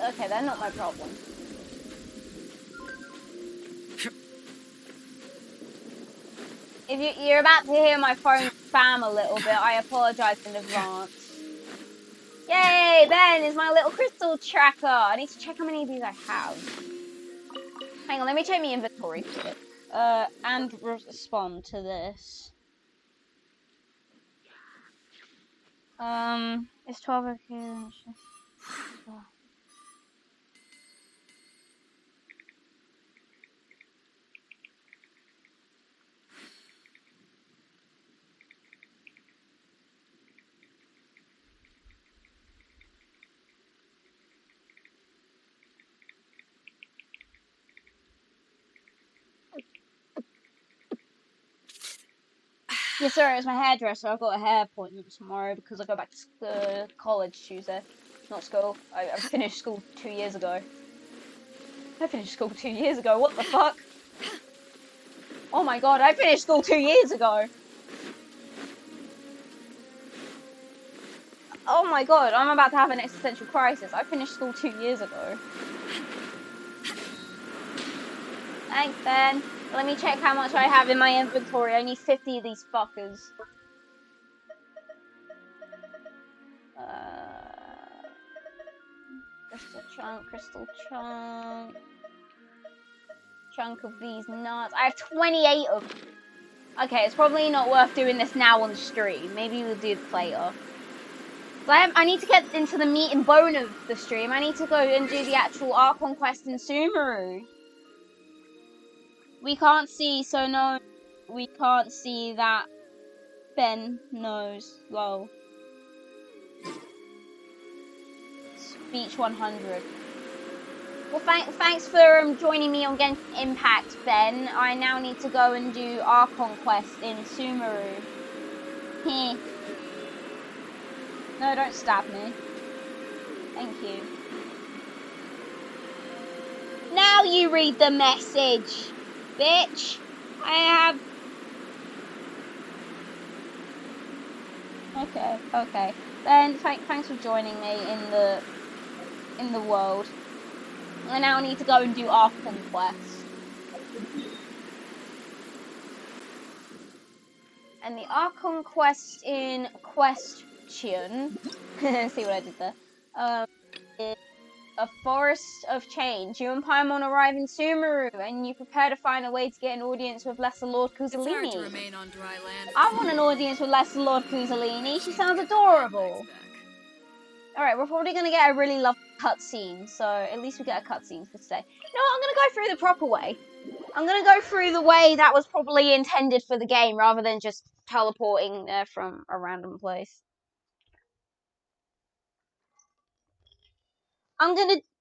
Okay, they're not my problem. If you're about to hear my phone spam a little bit, I apologize in advance. Yay, Ben is my little crystal tracker. I need to check how many of these I have. Hang on, let me check my inventory quick. And respond to this. It's 12 okay. Yeah, sorry, it was my hairdresser. I've got a hair appointment tomorrow because I go back to college Tuesday. Not school. I finished school 2 years ago. I finished school 2 years ago. What the fuck? Oh my god, I finished school 2 years ago. Oh my god, I'm about to have an existential crisis. I finished school 2 years ago. Thanks, Ben. Let me check how much I have in my inventory. I need 50 of these fuckers. Crystal chunk. Chunk of these nuts. I have 28 of them. Okay, it's probably not worth doing this now on the stream. Maybe we'll do this later. I need to get into the meat and bone of the stream. I need to go and do the actual Archon quest in Sumeru. We can't see, so no, we can't see that Ben knows. Lol. Speech 100. Well, thanks for joining me on Genshin Impact, Ben. I now need to go and do Archon quest in Sumeru. Heh. No, don't stab me. Thank you. Now you read the message, bitch. I have... Okay. Ben, thanks for joining me in the world. I now need to go and do Archon quest. And the Archon quest in question, see what I did there, is a forest of change. You and Paimon arrive in Sumeru, and you prepare to find a way to get an audience with Lesser Lord Kuzalini. It's hard to remain on dry land. I want an audience with Lesser Lord Kuzalini. She sounds adorable. Alright, we're probably going to get a really lovely cutscene, so at least we get a cutscene for today. You know what, I'm going to go through the proper way. I'm going to go through the way that was probably intended for the game, rather than just teleporting there from a random place.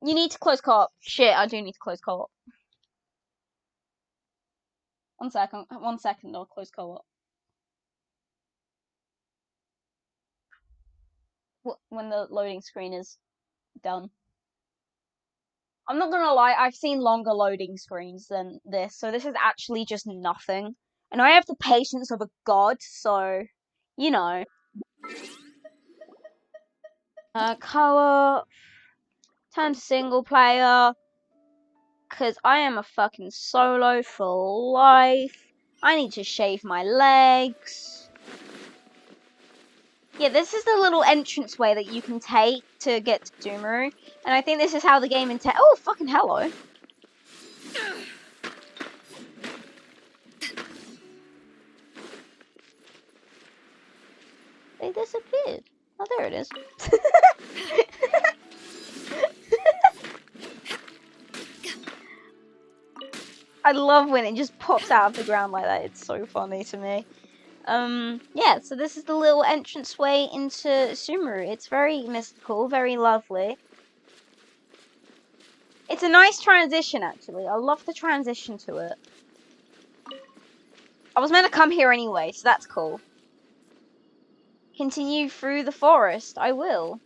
You need to close co-op. Shit, I do need to close co-op. 1 second, I'll close co-op. When the loading screen is done. I'm not gonna lie, I've seen longer loading screens than this, so this is actually just nothing. And I have the patience of a god, so, you know. Co-op. Turn to single player. Because I am a fucking solo for life. I need to shave my legs. Yeah, this is the little entranceway that you can take to get to Sumeru. And I think this is how the game oh, fucking hello. They disappeared. Oh, there it is. I love when it just pops out of the ground like that. It's so funny to me. Yeah, so this is the little entranceway into Sumeru. It's very mystical, very lovely. It's a nice transition, actually. I love the transition to it. I was meant to come here anyway, so that's cool. Continue through the forest. I will.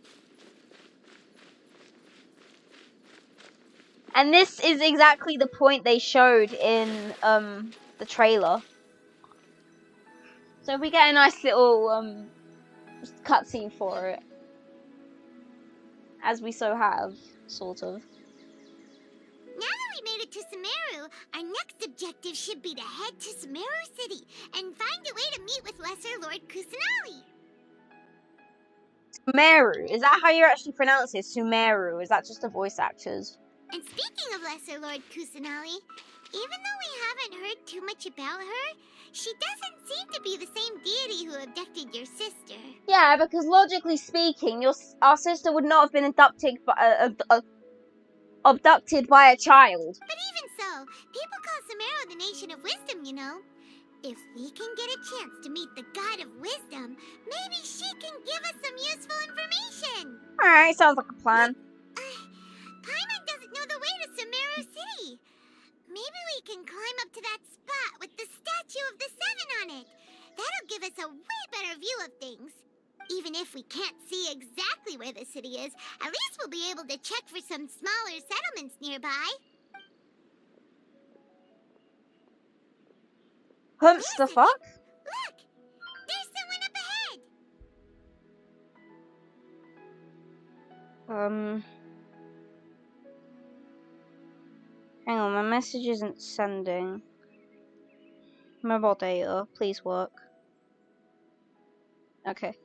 And this is exactly the point they showed in the trailer. So we get a nice little cutscene for it, as we so have. sort of. Now that we made it to Sumeru, our next objective should be to head to Sumeru City and find a way to meet with Lesser Lord Kusanali. Sumeru, is that how you actually pronounce it? Sumeru, is that just the voice actors? And speaking of Lesser Lord Kusanali, even though we haven't heard too much about her, she doesn't seem to be the same deity who abducted your sister. Yeah, because logically speaking, our sister would not have been abducted by a child. But even so, people call Sumeru the Nation of Wisdom, you know. If we can get a chance to meet the God of Wisdom, maybe she can give us some useful information. Alright, sounds like a plan. Paimon doesn't know the way to Sumeru City. Maybe we can climb up to that spot with the statue of the Seven on it. That'll give us a way better view of things. Even if we can't see exactly where the city is, at least we'll be able to check for some smaller settlements nearby. Humps the fuck? Look! There's someone up ahead! Hang on, my message isn't sending. Mobile data, please work. Okay.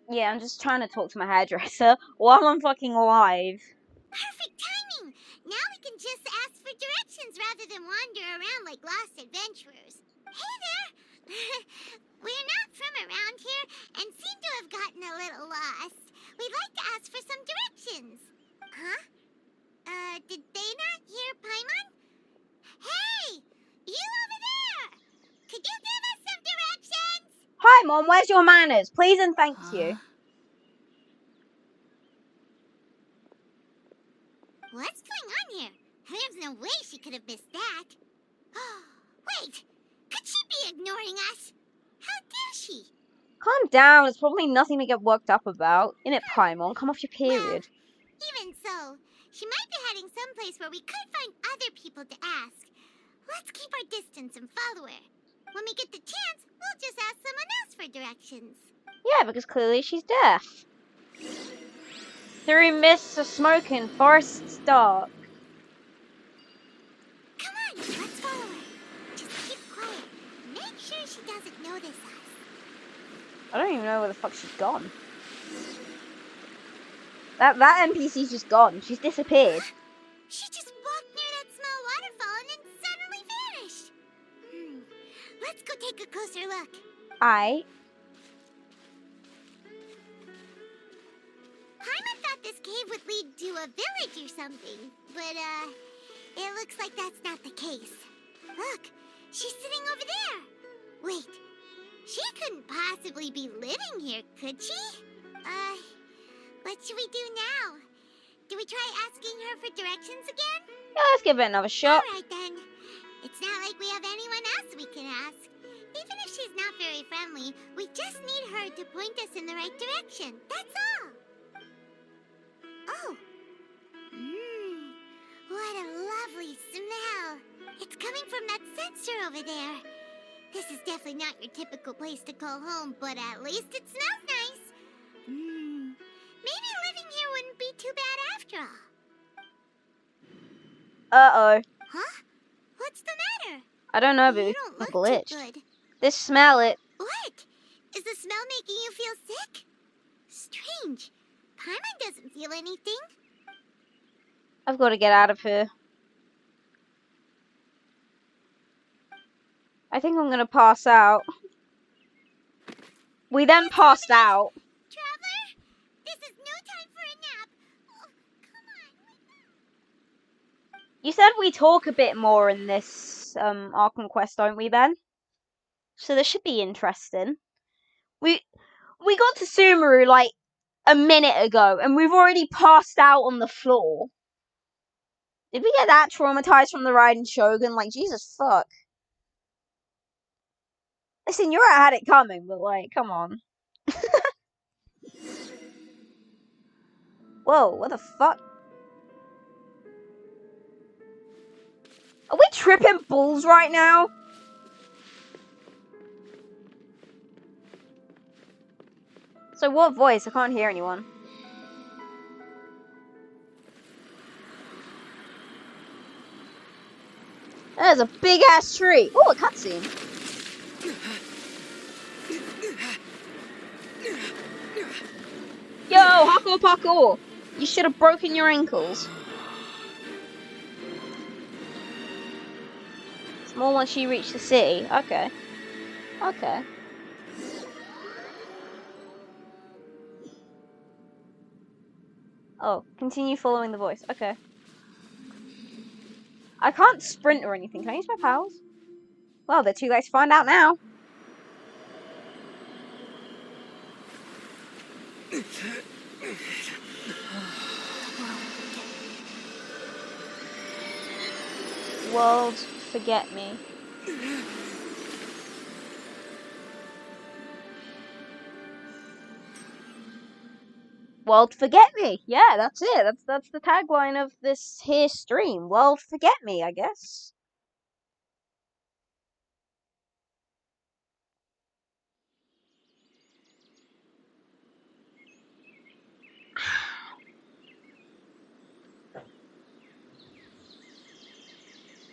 Yeah, I'm just trying to talk to my hairdresser while I'm fucking live. Perfect timing! Now we can just ask for directions rather than wander around like lost adventurers. Hey there! We're not from around here and seem to have gotten a little lost. We'd like to ask for some directions. Huh? Did they not hear Paimon? Hey! You over there! Could you give us some directions? Hi, Mom, where's your manners? Please and thank you. What's going on here? There's no way she could have missed that. Wait! Could she be ignoring us? How dare she? Calm down, it's probably nothing to get worked up about. Innit, Paimon? Come off your period. Even so, she might be heading someplace where we could find other people to ask. Let's keep our distance and follow her. When we get the chance, we'll just ask someone else for directions. Yeah, because clearly she's deaf. Through mists of smoke and forests dark. Come on, let's follow her. Just keep quiet. Make sure she doesn't notice us. I don't even know where the fuck she's gone. That NPC's just gone. She's disappeared. She just walked near that small waterfall and then suddenly vanished. Let's go take a closer look. Paimon thought this cave would lead to a village or something, but it looks like that's not the case. Look, she's sitting over there. Wait, she couldn't possibly be living here, could she? What should we do now? Do we try asking her for directions again? Yeah, let's give it another shot. Alright then. It's not like we have anyone else we can ask. Even if she's not very friendly, we just need her to point us in the right direction. That's all. Oh. What a lovely smell. It's coming from that sensor over there. This is definitely not your typical place to call home, but at least it smells nice. Maybe living here wouldn't be too bad after all. Uh-oh. Huh? What's the matter? I don't know, but You we don't look glitched. too good. This smell, What? Is the smell making you feel sick? Strange. Paimon doesn't feel anything. I've got to get out of here. I think I'm gonna pass out. We then passed out. Traveler, this is no time for a nap. Oh, come on. You said we talk a bit more in this Archon quest, don't we, Ben? So this should be interesting. We got to Sumeru like a minute ago, and we've already passed out on the floor. Did we get that traumatized from the Raiden Shogun? Like, Jesus fuck. Listen, Yura had it coming, but like, come on. Whoa, what the fuck? Are we tripping balls right now? So what voice? I can't hear anyone. There's a big ass tree. Oh, a cutscene. Yo, hardcore parkour. You should have broken your ankles. It's more once you reach the city. Okay. Okay. Oh, continue following the voice. Okay. I can't sprint or anything. Can I use my powers? Well, they're too late to find out now. World, forget me. World, forget me. Yeah, that's it. That's the tagline of this here stream. World, forget me, I guess.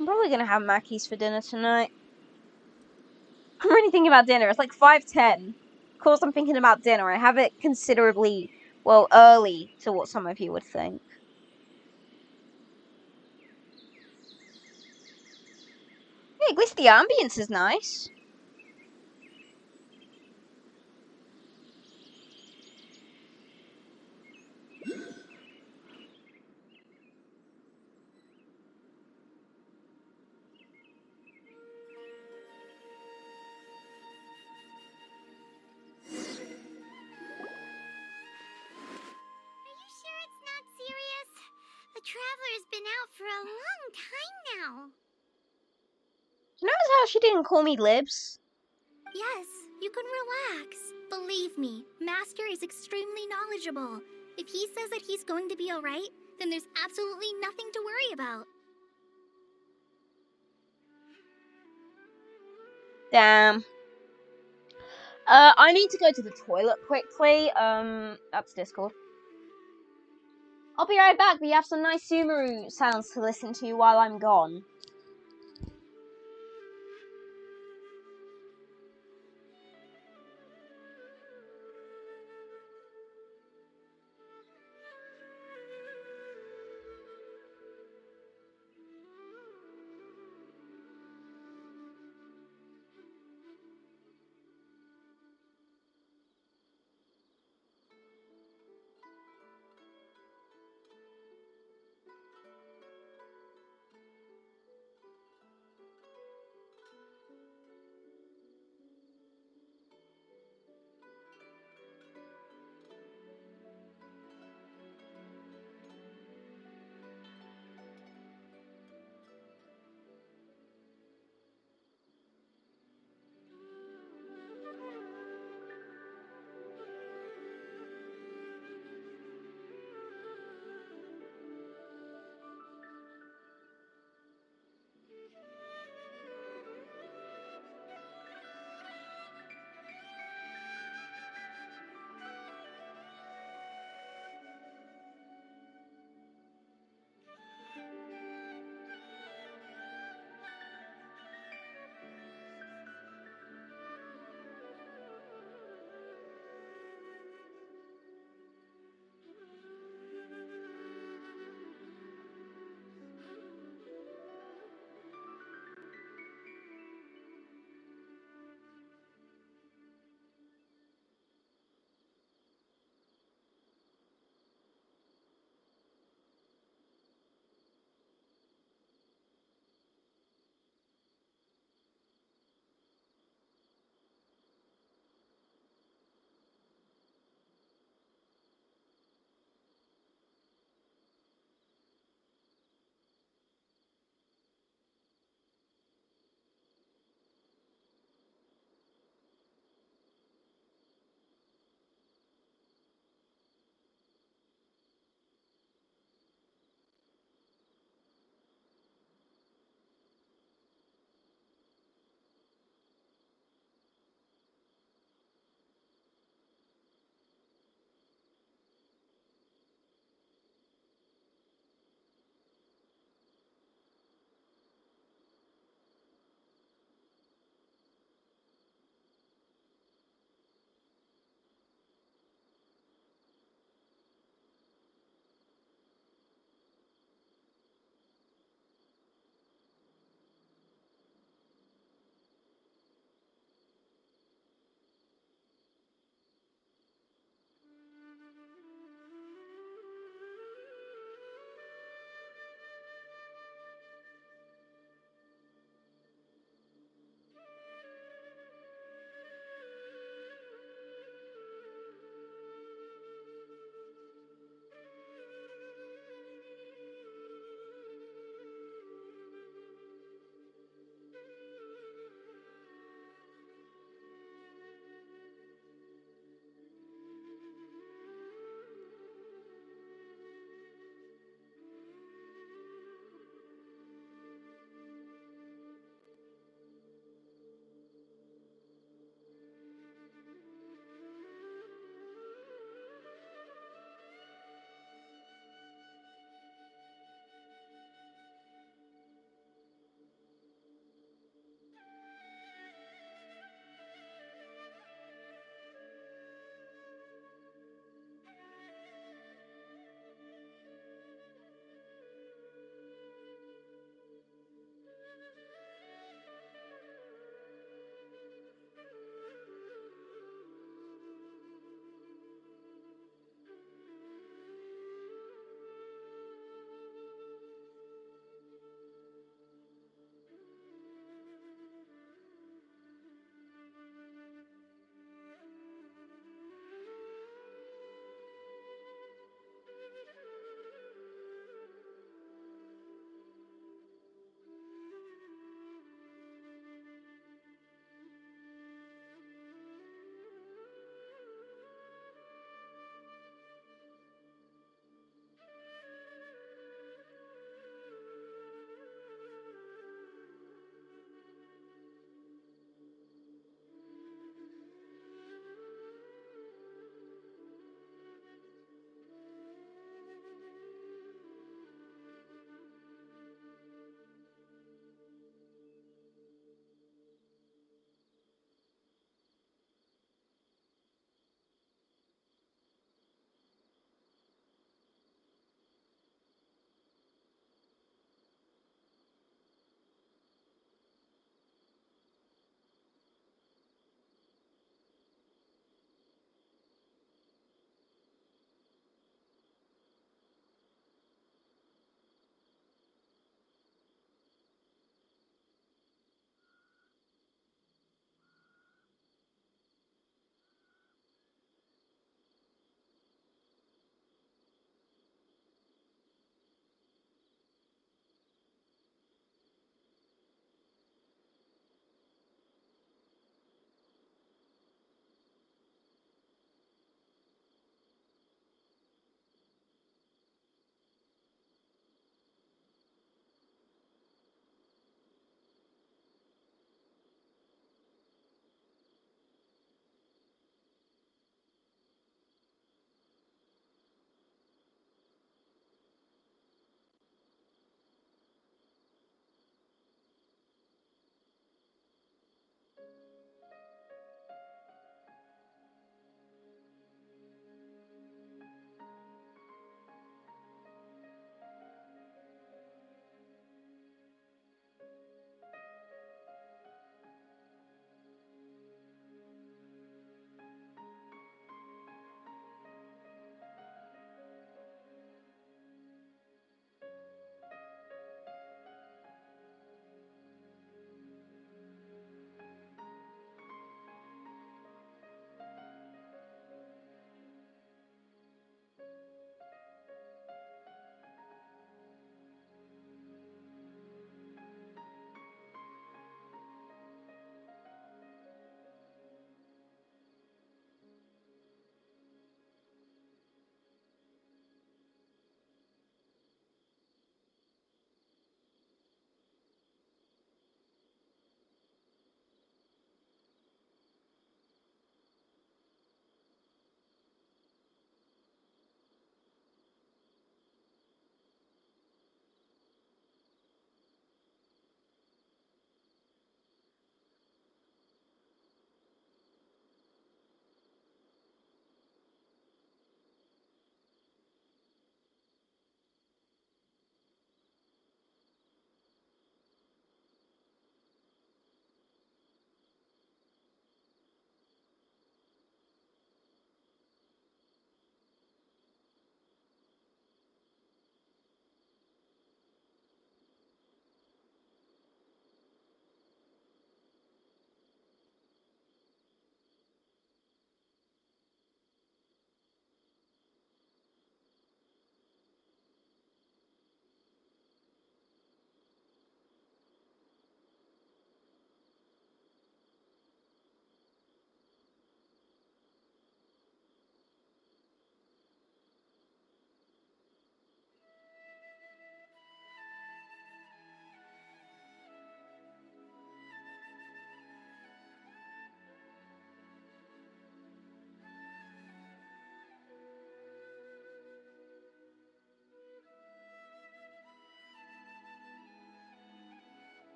I'm probably gonna have Mackey's for dinner tonight. I'm really thinking about dinner. It's like 5:10. Of course, I'm thinking about dinner. I have it considerably, well, early to what some of you would think. Hey, at least the ambience is nice. Are you sure it's not serious? The Traveler's been out for a long time now. Do you notice how she didn't call me Libs? Yes, you can relax. Believe me, Master is extremely knowledgeable. If he says that he's going to be alright, then there's absolutely nothing to worry about. Damn. I need to go to the toilet quickly. That's Discord. I'll be right back, but you have some nice Sumeru sounds to listen to while I'm gone.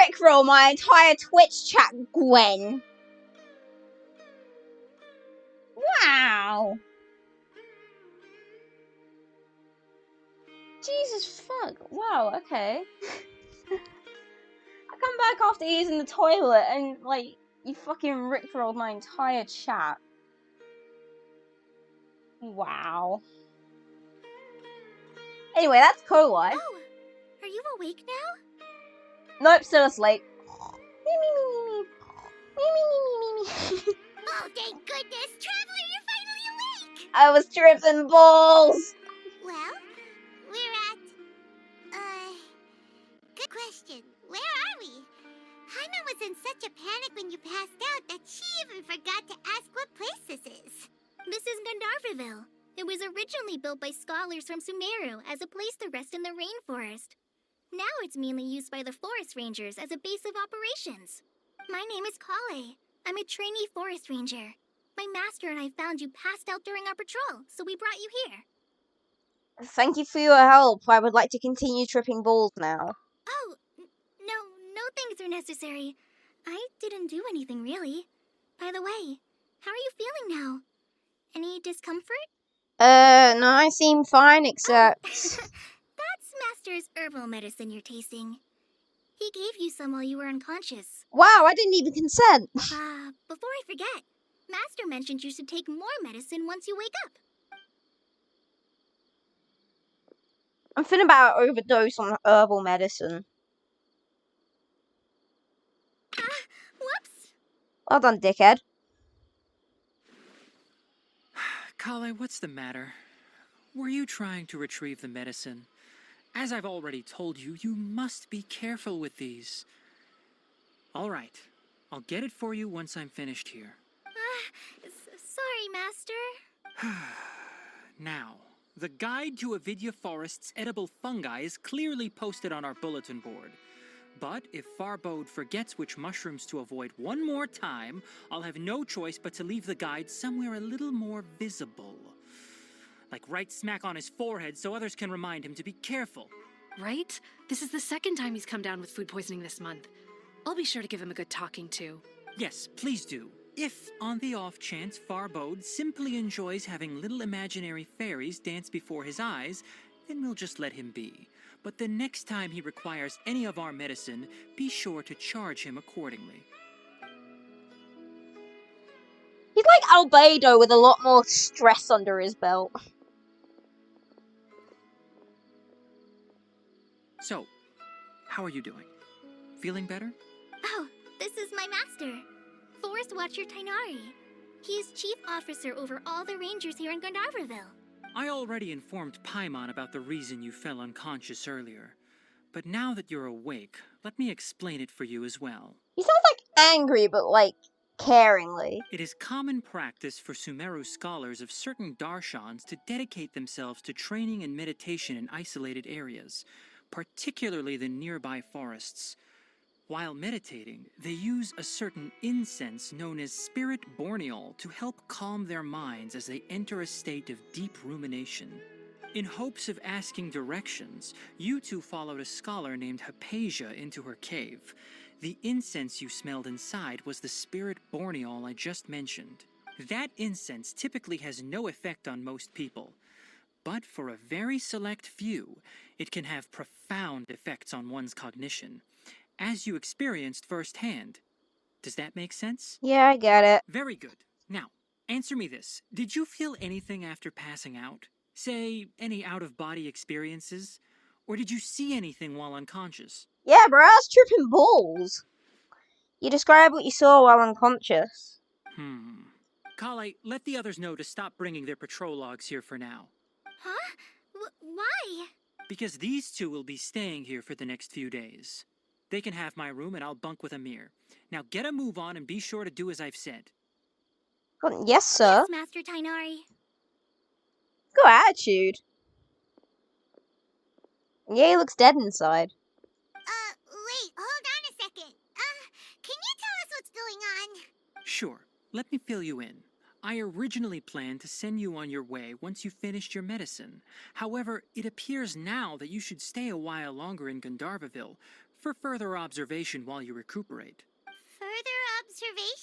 rickroll my entire Twitch chat, Gwen. Wow. Jesus fuck. Wow, okay. I come back after using the toilet and, like, you fucking rickrolled my entire chat. Wow. Anyway, that's cool life. Oh, are you awake now? Nope, still asleep. Me, me, me, me, me. Me, me, me, me, me, me. Oh, thank goodness, Traveler, you're finally awake! I was tripping balls. Well, we're at, good question. Where are we? Hyman was in such a panic when you passed out that she even forgot to ask what place this is. This is Gandharvaville. It was originally built by scholars from Sumeru as a place to rest in the rainforest. Now it's mainly used by the forest rangers as a base of operations. My name is Kale. I'm a trainee forest ranger. My master and I found you passed out during our patrol, so we brought you here. Thank you for your help. I would like to continue tripping balls now. Oh, no things are necessary. I didn't do anything really. By the way, how are you feeling now? Any discomfort? No, I seem fine, except... That's Master's herbal medicine you're tasting. He gave you some while you were unconscious. Wow, I didn't even consent. Before I forget, Master mentioned you should take more medicine once you wake up. I'm feeling about to overdose on herbal medicine. Whoops! Well done, dickhead. Kale, what's the matter? Were you trying to retrieve the medicine? As I've already told you, you must be careful with these. All right, I'll get it for you once I'm finished here. Sorry, Master. Now, the guide to Avidya Forest's edible fungi is clearly posted on our bulletin board. But if Farbode forgets which mushrooms to avoid one more time, I'll have no choice but to leave the guide somewhere a little more visible. Like right smack on his forehead so others can remind him to be careful. Right? This is the second time he's come down with food poisoning this month. I'll be sure to give him a good talking to. Yes, please do. If, on the off chance, Farbode simply enjoys having little imaginary fairies dance before his eyes, then we'll just let him be. But the next time he requires any of our medicine, be sure to charge him accordingly. He's like Albedo with a lot more stress under his belt. So, how are you doing? Feeling better? Oh, this is my master, Forest Watcher Tainari. He is chief officer over all the rangers here in Gandharvaville. I already informed Paimon about the reason you fell unconscious earlier. But now that you're awake, let me explain it for you as well. He sounds like angry, but like caringly. It is common practice for Sumeru scholars of certain darshans to dedicate themselves to training and meditation in isolated areas, particularly the nearby forests. While meditating, they use a certain incense known as spirit borneol to help calm their minds as they enter a state of deep rumination. In hopes of asking directions, you two followed a scholar named Hypatia into her cave. The incense you smelled inside was the spirit borneol I just mentioned. That incense typically has no effect on most people, but for a very select few, it can have profound effects on one's cognition, as you experienced firsthand. Does that make sense? Yeah, I get it. Very good. Now, answer me this. Did you feel anything after passing out? Say, any out-of-body experiences? Or did you see anything while unconscious? Yeah, bro, I was tripping balls. You describe what you saw while unconscious. Kale, let the others know to stop bringing their patrol logs here for now. Huh? Why? Because these two will be staying here for the next few days. They can have my room and I'll bunk with Amir. Now get a move on and be sure to do as I've said. Yes, sir. Yes, Master Tainari. Good attitude. Yeah, he looks dead inside. Wait, hold on a second. Can you tell us what's going on? Sure, let me fill you in. I originally planned to send you on your way once you finished your medicine. However, it appears now that you should stay a while longer in Gandharvaville for further observation while you recuperate. Further observation?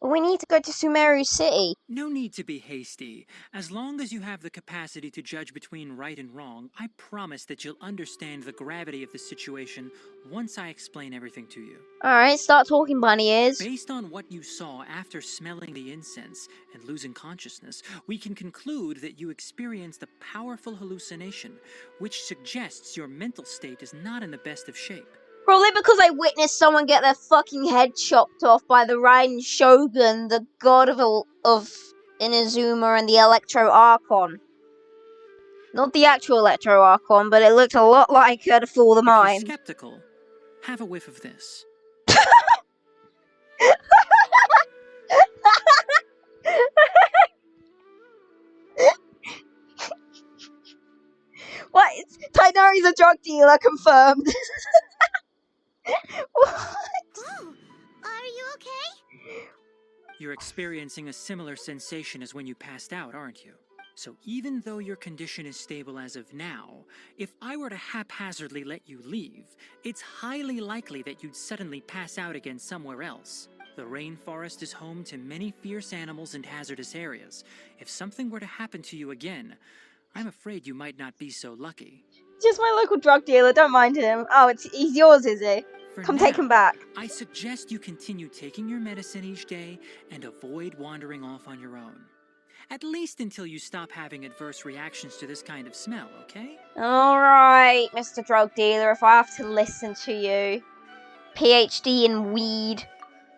We need to go to Sumeru City. No need to be hasty. As long as you have the capacity to judge between right and wrong, I promise that you'll understand the gravity of the situation once I explain everything to you. Alright, start talking, bunny ears. Based on what you saw after smelling the incense and losing consciousness, we can conclude that you experienced a powerful hallucination, which suggests your mental state is not in the best of shape. Probably because I witnessed someone get their fucking head chopped off by the Raiden Shogun, the god of Inazuma and the Electro Archon. Not the actual Electro Archon, but it looked a lot like her to fool the If you're mind. skeptical, have a whiff of this. What? Tainari's a drug dealer, confirmed. What? Whoa, are you okay? You're experiencing a similar sensation as when you passed out, aren't you? So even though your condition is stable as of now, if I were to haphazardly let you leave, it's highly likely that you'd suddenly pass out again somewhere else. The rainforest is home to many fierce animals and hazardous areas. If something were to happen to you again, I'm afraid you might not be so lucky. Just my local drug dealer, don't mind him. Oh, he's yours, is he? For Come take him now, back. I suggest you continue taking your medicine each day and avoid wandering off on your own. At least until you stop having adverse reactions to this kind of smell, okay? Alright, Mr. Drug Dealer, if I have to listen to you. PhD in weed.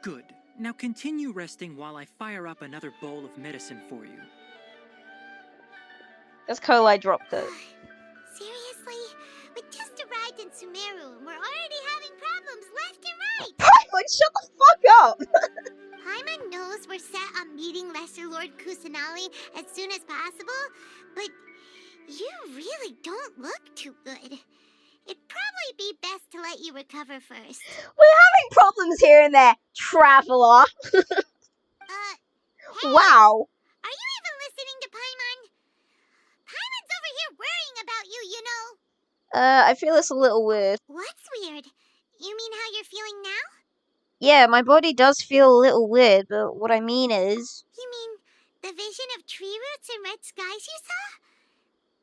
Good. Now continue resting while I fire up another bowl of medicine for you. That's Kolai dropped it. Seriously? We just arrived in Sumeru and we're already having problems left and right! Paimon, shut the fuck up! Paimon knows we're set on meeting Lesser Lord Kusanali as soon as possible, but you really don't look too good. It'd probably be best to let you recover first. We're having problems here and there, traveler. Hey, Wow. are you even listening to Paimon? Paimon's over here worrying about you, you know. I feel it's a little weird. What's weird? You mean how you're feeling now? Yeah, my body does feel a little weird, but what I mean is... You mean the vision of tree roots and red skies you saw?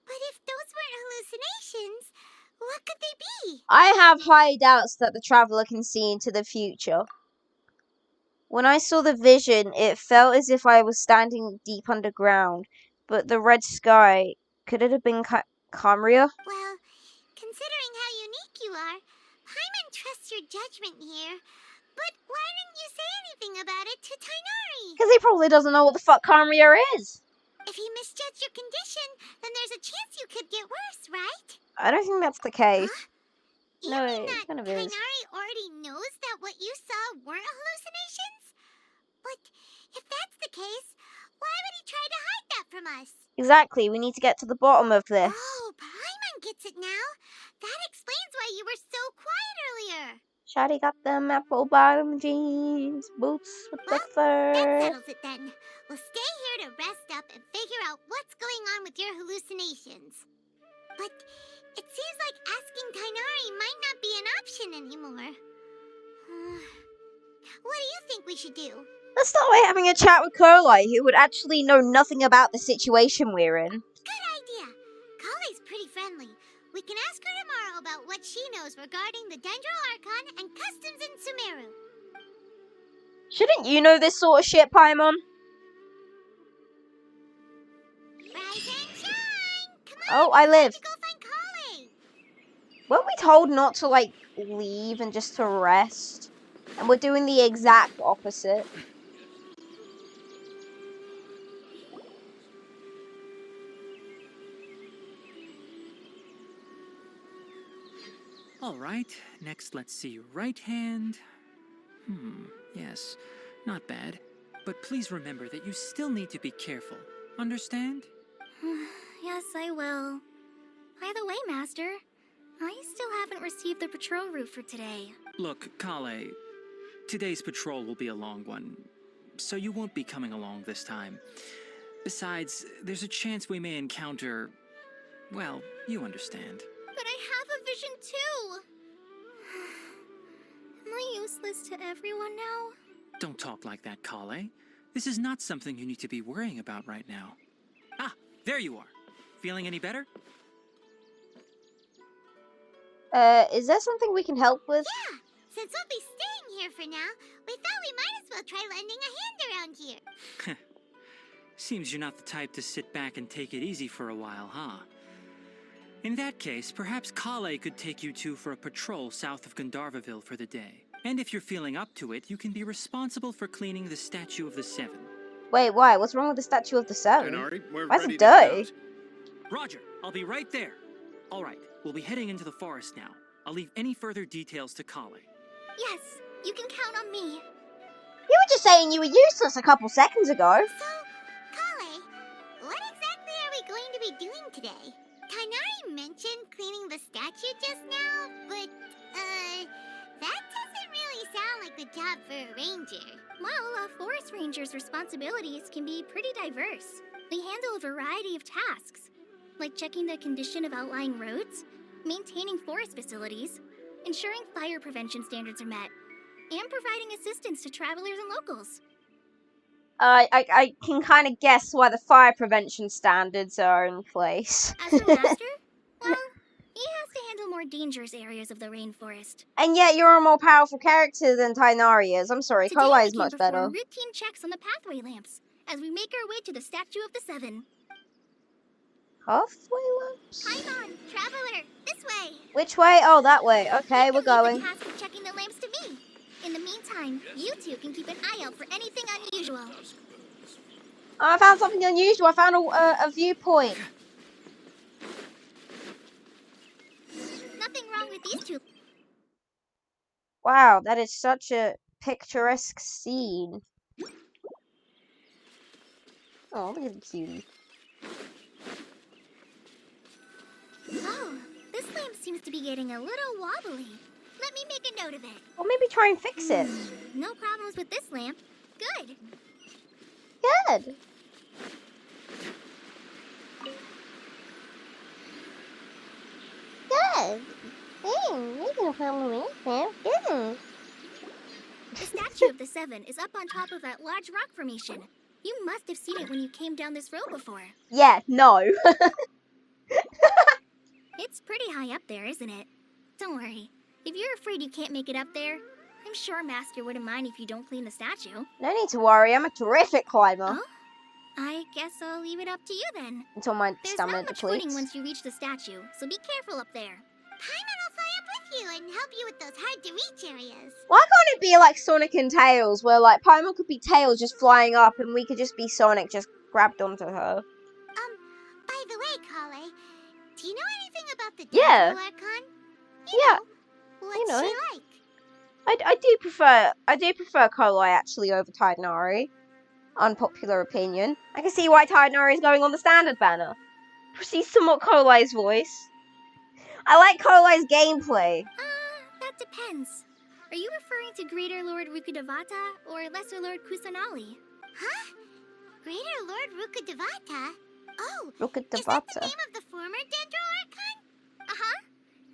But if those weren't hallucinations, what could they be? I have high doubts that the traveler can see into the future. When I saw the vision, it felt as if I was standing deep underground, but the red sky, could it have been Camria? Well, considering how unique you are, Paimon trusts your judgment here. But why didn't you say anything about it to Tainari? Because he probably doesn't know what the fuck Camria is. If he misjudged your condition, then there's a chance you could get worse, right? I don't think that's the case. Huh? You No, mean it that kind of is. Tainari already knows that what you saw weren't hallucinations? But if that's the case, why would he try to hide that from us? Exactly, we need to get to the bottom of this. Oh, Paimon gets it now. That explains why you were so quiet earlier. Shawty got them apple bottom jeans, boots with the That fur. settles it then. We'll stay here to rest up and figure out what's going on with your hallucinations. But it seems like asking Tainari might not be an option anymore. What do you think we should do? Let's start by having a chat with Kolai, who would actually know nothing about the situation we're in. Good idea. Kale's pretty friendly. We can ask her tomorrow about what she knows regarding the Dendro Archon and customs in Sumeru. Shouldn't you know this sort of shit, Paimon? Rise and shine! Come on, Oh, I live. to go find Kale. Weren't we told not to, like, leave and just to rest? And we're doing the exact opposite. Alright, next let's see. Right hand. Yes, not bad. But please remember that you still need to be careful. Understand? Yes, I will. By the way, Master, I still haven't received the patrol route for today. Look, Kale, today's patrol will be a long one, so you won't be coming along this time. Besides, there's a chance we may encounter... well, you understand. But I have a vision too! I useless to everyone now? Don't talk like that, Kale. This is not something you need to be worrying about right now. Ah, there you are. Feeling any better? Is there something we can help with? Yeah, since we'll be staying here for now, we thought we might as well try lending a hand around here. Seems you're not the type to sit back and take it easy for a while, huh? In that case, perhaps Kale could take you two for a patrol south of Gandharvaville for the day. And if you're feeling up to it, you can be responsible for cleaning the Statue of the Seven. Wait, why? What's wrong with the Statue of the Seven? Denari, we're Why is ready it to head dirty? out. Roger, I'll be right there. All right, we'll be heading into the forest now. I'll leave any further details to Kale. Yes, you can count on me. You were just saying you were useless a couple seconds ago. So, Kale, what exactly are we going to be doing today? Tainari mentioned cleaning the statue just now, but, that doesn't really sound like the job for a ranger. Well, a forest ranger's responsibilities can be pretty diverse. They handle a variety of tasks, like checking the condition of outlying roads, maintaining forest facilities, ensuring fire prevention standards are met, and providing assistance to travelers and locals. I can kind of guess why the fire prevention standards are in place. As a master, well, he has to handle more dangerous areas of the rainforest. And yet you're a more powerful character than Tainari is. I'm sorry, Today Kale we is can much perform better. routine checks on the pathway lamps as we make our way to the Statue of the Seven. Pathway lamps? Paimon, traveler, this way. Which way? Oh, that way. Okay, You we're can leave going. the task of checking the lamps to me. In the meantime, you two can keep an eye out for anything unusual. Oh, I found something unusual. I found a viewpoint. Nothing wrong with these two. Wow, that is such a picturesque scene. Oh, look at the cutie. Oh, this lamp seems to be getting a little wobbly. Let me make a note of it. Or maybe try and fix it. No problems with this lamp. Good. Good. Good. Good. The Statue of the Seven is up on top of that large rock formation. You must have seen it when you came down this road before. Yeah, no. It's pretty high up there, isn't it? Don't worry. If you're afraid you can't make it up there, I'm sure Master wouldn't mind if you don't clean the statue. No need to worry, I'm a terrific climber. Oh? I guess I'll leave it up to you then. Until my There's stamina not much footing depletes. once you reach the statue, so be careful up there. Paimon will fly up with you and help you with those hard-to-reach areas. Why can't it be like Sonic and Tails, where like Paimon could be Tails just flying up and we could just be Sonic just grabbed onto her? By the way, Kale, do you know anything about the Yeah. archon? Yeah. What's know she it. like? I do prefer Kolai actually over Titanari. Unpopular opinion. I can see why Titanari is going on the standard banner. Proceeds somewhat Kolai's voice. I like Kolai's gameplay. That depends. Are you referring to Greater Lord Rukudevata or Lesser Lord Kusanali? Huh? Greater Lord Rukudevata? Oh, Rukudevata. is that the name of the former Dendro Archon? Uh-huh.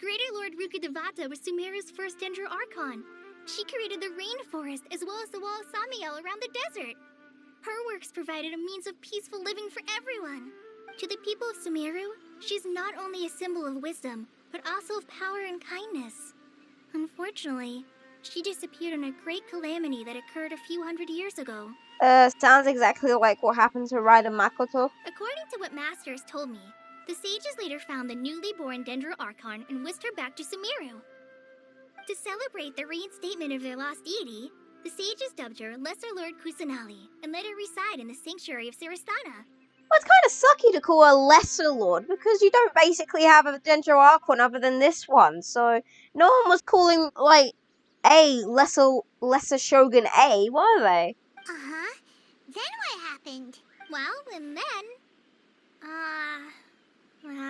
Greater Lord Rukudevata was Sumeru's first Dendro Archon. She created the rainforest as well as the wall of Samiel around the desert. Her works provided a means of peaceful living for everyone. To the people of Sumeru, she's not only a symbol of wisdom, but also of power and kindness. Unfortunately, she disappeared in a great calamity that occurred a few hundred years ago. Sounds exactly like what happened to Raiden Makoto. According to what Master has told me, the sages later found the newly born Dendro Archon and whisked her back to Sumeru. To celebrate the reinstatement of their lost deity, the sages dubbed her Lesser Lord Kusanali and let her reside in the sanctuary of Sarastana. Well, it's kind of sucky to call her Lesser Lord, because you don't basically have a Dendro Archon other than this one, so no one was calling, like, a Lesser Shogun A, were they? Uh-huh. Then what happened? Well, and then... I'm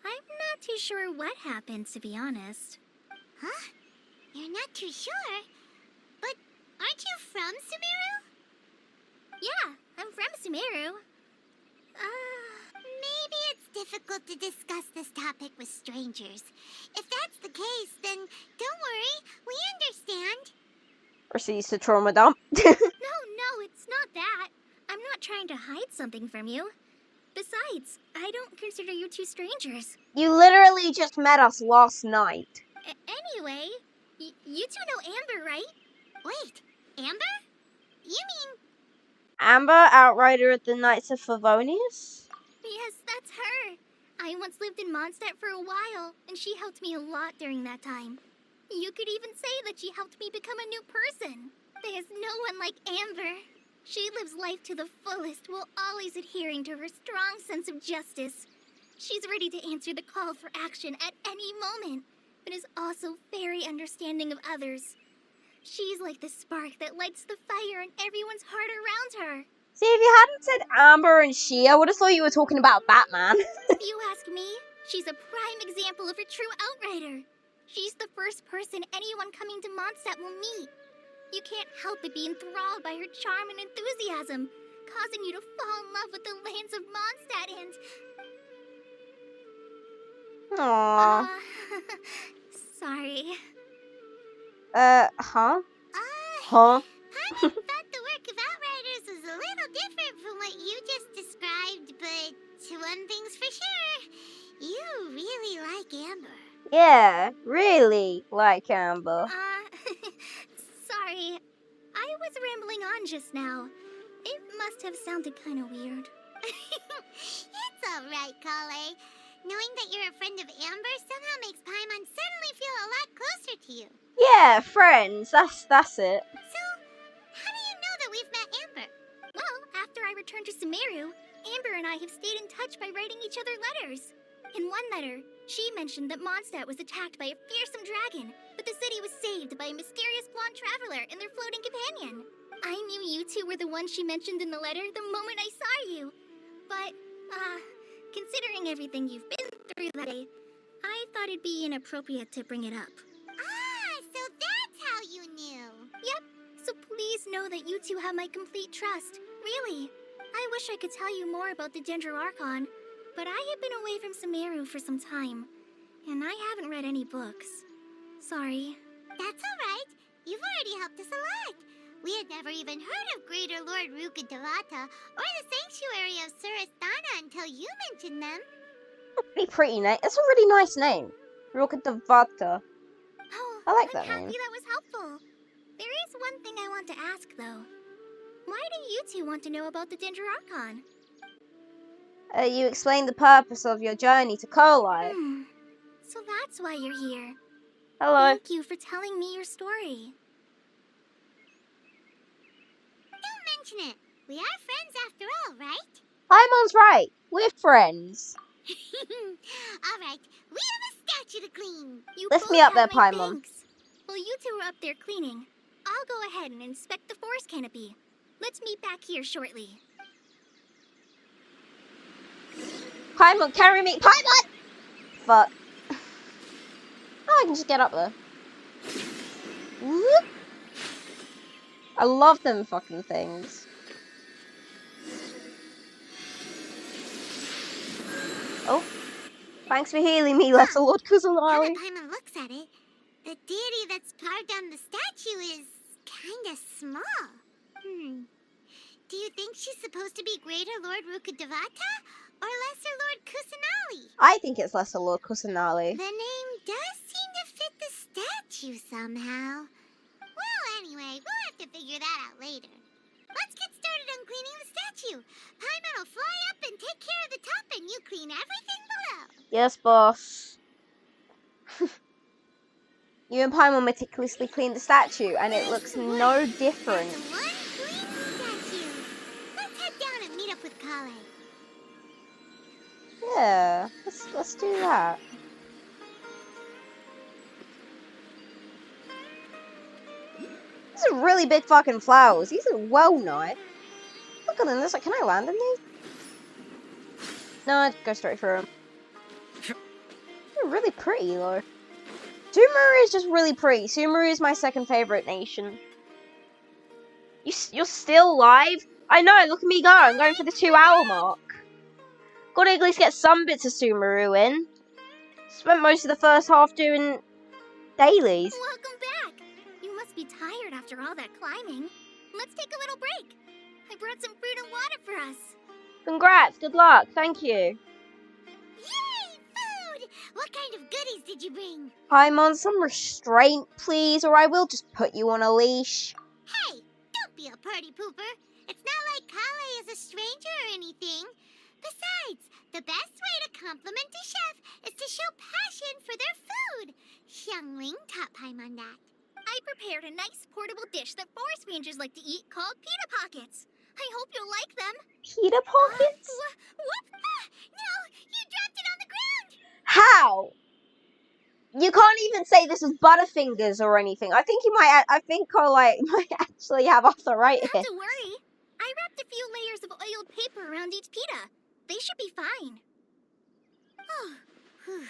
not too sure what happened, to be honest. Huh? You're not too sure? But aren't you from Sumeru? Yeah, I'm from Sumeru. Maybe it's difficult to discuss this topic with strangers. If that's the the case, then don't worry. We understand. Proceeds to trauma dump. No, it's not that. I'm not trying to hide something from you. Besides, I don't consider you two strangers. You literally just met us last night. Anyway, you two know Amber, right? Wait, Amber? You mean... Amber, Outrider of the Knights of Favonius? Yes, that's her. I once lived in Mondstadt for a while, and she helped me a lot during that time. You could even say that she helped me become a new person. There's no one like Amber. She lives life to the fullest while always adhering to her strong sense of justice. She's ready to answer the call for action at any moment, but is also very understanding of others. She's like the spark that lights the fire in everyone's heart around her. See, if you hadn't said Amber and she, I would have thought you were talking about Batman. If you ask me, she's a prime example of a true outrider. She's the first person anyone coming to Mondstadt will meet. You can't help but be enthralled by her charm and enthusiasm, causing you to fall in love with the lands of Mondstadt and... Aww. Sorry. Huh? Huh? I thought the work of Outriders was a little different from what you just described, but one thing's for sure. You really like Amber. Yeah, really like Amber. Sorry. I was rambling on just now. It must have sounded kind of weird. It's alright, Kale. Knowing that you're a friend of Amber somehow makes Paimon suddenly feel a lot closer to you. Yeah, friends. That's it. So, how do you know that we've met Amber? Well, after I returned to Sumeru, Amber and I have stayed in touch by writing each other letters. In one letter, she mentioned that Mondstadt was attacked by a fearsome dragon, but the city was saved by a mysterious blonde traveler and their floating companion. I knew you two were the ones she mentioned in the letter the moment I saw you. But, considering everything you've been through that day, I thought it'd be inappropriate to bring it up. Ah, so that's how you knew. Yep, so please know that you two have my complete trust. Really. I wish I could tell you more about the Dendro Archon, but I have been away from Sumeru for some time, and I haven't read any books. Sorry. That's alright. You've already helped us a lot. We had never even heard of Greater Lord Rukkhadevata or the Sanctuary of Surasthana until you mentioned them. Pretty name. It's a really nice name. Rukkhadevata. Oh, I like that I'm happy name. that was helpful. There is one thing I want to ask, though. Why do you two want to know about the Dendro Archon? You explained the purpose of your journey to Colite. So that's why you're here. Hello. Thank you for telling me your story. Don't mention it. We are friends after all, right? Paimon's right. We're friends. Alright, we have a statue to clean. You Lift both me up have there, my Paimon. thanks. While you two are up there cleaning, I'll go ahead and inspect the forest canopy. Let's meet back here shortly. Paimon, carry me. Paimon! Fuck. Oh, I can just get up there. Whoop. I love them fucking things. Oh. Thanks for healing me, Lesser Lord Now Kusanali. that Paimon looks at it, the deity that's carved on the statue is kinda small. Do you think she's supposed to be Greater Lord Rukkhadevata or Lesser Lord Kusanali? I think it's Lesser Lord Kusanali. The name does seem to fit the statue somehow. Well, anyway, we'll have to figure that out later. Let's get started on cleaning the statue. Paimon will fly up and take care of the top and you clean everything below. Yes, boss. You and Paimon meticulously cleaned the statue, and it looks no different. That's one clean statue. Let's head down and meet up with Kale. Yeah, let's do that. These are really big fucking flowers. These are well nice. Look at them. There's like, can I land on these? No, I'd go straight through them. They're really pretty though. Sumeru is just really pretty. Sumeru is my second favorite nation. You're still live? I know, look at me go. I'm going for the 2-hour mark. Gotta at least get some bits of Sumeru in. Spent most of the first half doing Dailies. Welcome back! You must be tired after all that climbing. Let's take a little break. I brought some fruit and water for us. Congrats, good luck, thank you. Yay! Food! What kind of goodies did you bring? Paimon, some restraint, please, or I will just put you on a leash. Hey, don't be a party pooper. It's not like Kale is a stranger or anything. Besides, the best way to compliment a chef is to show passion for their food. Xiangling taught Paimon that. I prepared a nice portable dish that forest rangers like to eat called pita pockets. I hope you'll like them. Pita pockets? Whoop! Ah, no, you dropped it on the ground. How? You can't even say this is Butterfingers or anything. I think you might. I think I might actually have arthritis. Not to worry. I wrapped a few layers of oiled paper around each pita. They should be fine. Oh, whew.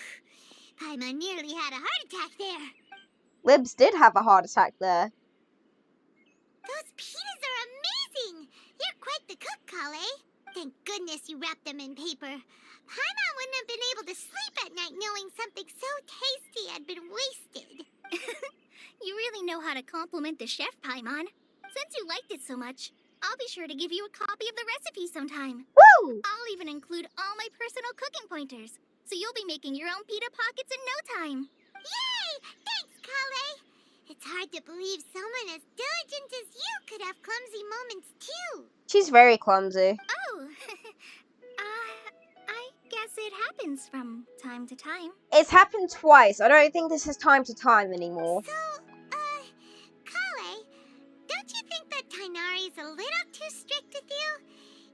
Paimon nearly had a heart attack there. Libs did have a heart attack there. Those pitas are amazing! You're quite the cook, Kale. Thank goodness you wrapped them in paper. Paimon wouldn't have been able to sleep at night knowing something so tasty had been wasted. You really know how to compliment the chef, Paimon. Since you liked it so much, I'll be sure to give you a copy of the recipe sometime. Woo! I'll even include all my personal cooking pointers, so you'll be making your own pita pockets in no time. Yay! Thanks, Kale. It's hard to believe someone as diligent as you could have clumsy moments too. She's very clumsy. Oh, I guess it happens from time to time. It's happened twice. I don't think this is time to time anymore. So, Kale, don't you think that Tainari's a little too strict with you?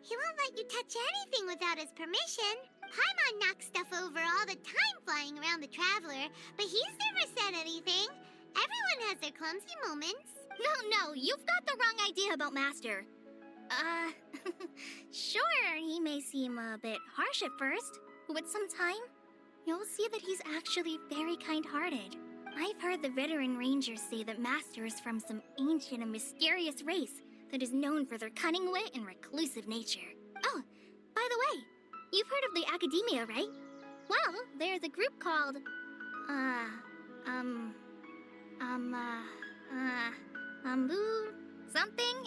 He won't let you touch anything without his permission. Paimon knocks stuff over all the time flying around the Traveler, but he's never said anything. Everyone has their clumsy moments. No, you've got the wrong idea about Master. Sure, he may seem a bit harsh at first, but with some time, you'll see that he's actually very kind-hearted. I've heard the veteran rangers say that Master is from some ancient and mysterious race that is known for their cunning wit and reclusive nature. Oh, by the way, you've heard of the Academia, right? Well, there's a group called, something?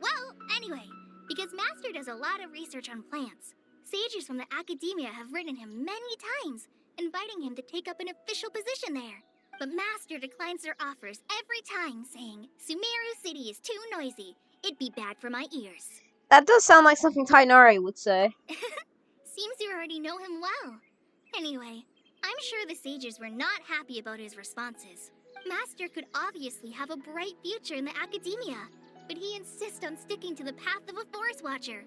Well, anyway, because Master does a lot of research on plants, sages from the Academia have written him many times, inviting him to take up an official position there. But Master declines their offers every time, saying, Sumeru City is too noisy. It'd be bad for my ears. That does sound like something Tainari would say. Seems you already know him well. Anyway, I'm sure the sages were not happy about his responses. Master could obviously have a bright future in the Academia, but he insists on sticking to the path of a forest watcher.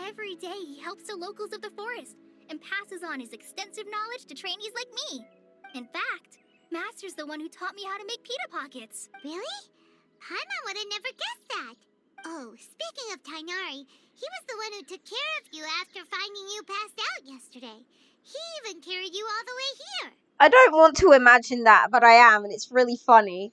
Every day he helps the locals of the forest and passes on his extensive knowledge to trainees like me. In fact, Master's the one who taught me how to make pita pockets. Really? Paimon would have never guessed that. Oh, speaking of Tainari, he was the one who took care of you after finding you passed out yesterday. He even carried you all the way here. I don't want to imagine that, but I am, and it's really funny.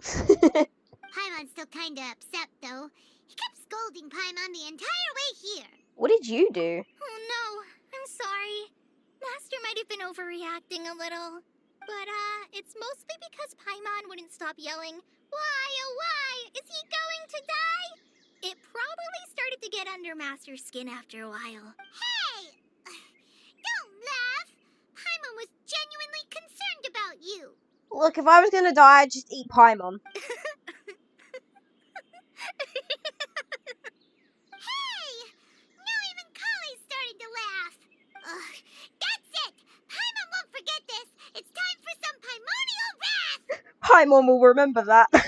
Paimon's still kinda upset, though. He kept scolding Paimon the entire way here. What did you do? Oh no, I'm sorry. Master might have been overreacting a little. But, it's mostly because Paimon wouldn't stop yelling, "Why, oh why, is he going to die?" It probably started to get under Master's skin after a while. Hey! Don't laugh! Paimon was genuinely concerned about you. Look, if I was gonna die, I'd just eat Paimon. Hey! Now even Kale's starting to laugh. Ugh, that's it! Paimon won't forget this. It's time for some Paimonial wrath! Paimon will remember that. No!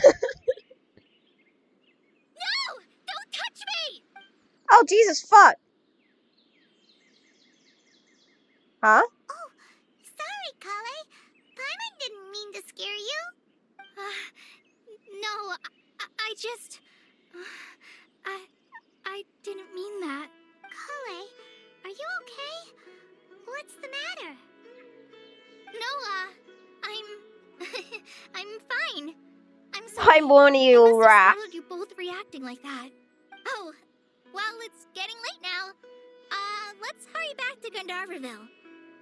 Don't touch me! Oh, Jesus, fuck. Huh? Oh, sorry, Kale. Paimon didn't mean to scare you. No, I just... I didn't mean that. Kale, are you okay? What's the matter? No, I'm fine. I'm sorry. Paimonial I must have wrath. startled you both reacting like that. Oh, well, it's getting late now. Let's hurry back to Gandharvaville.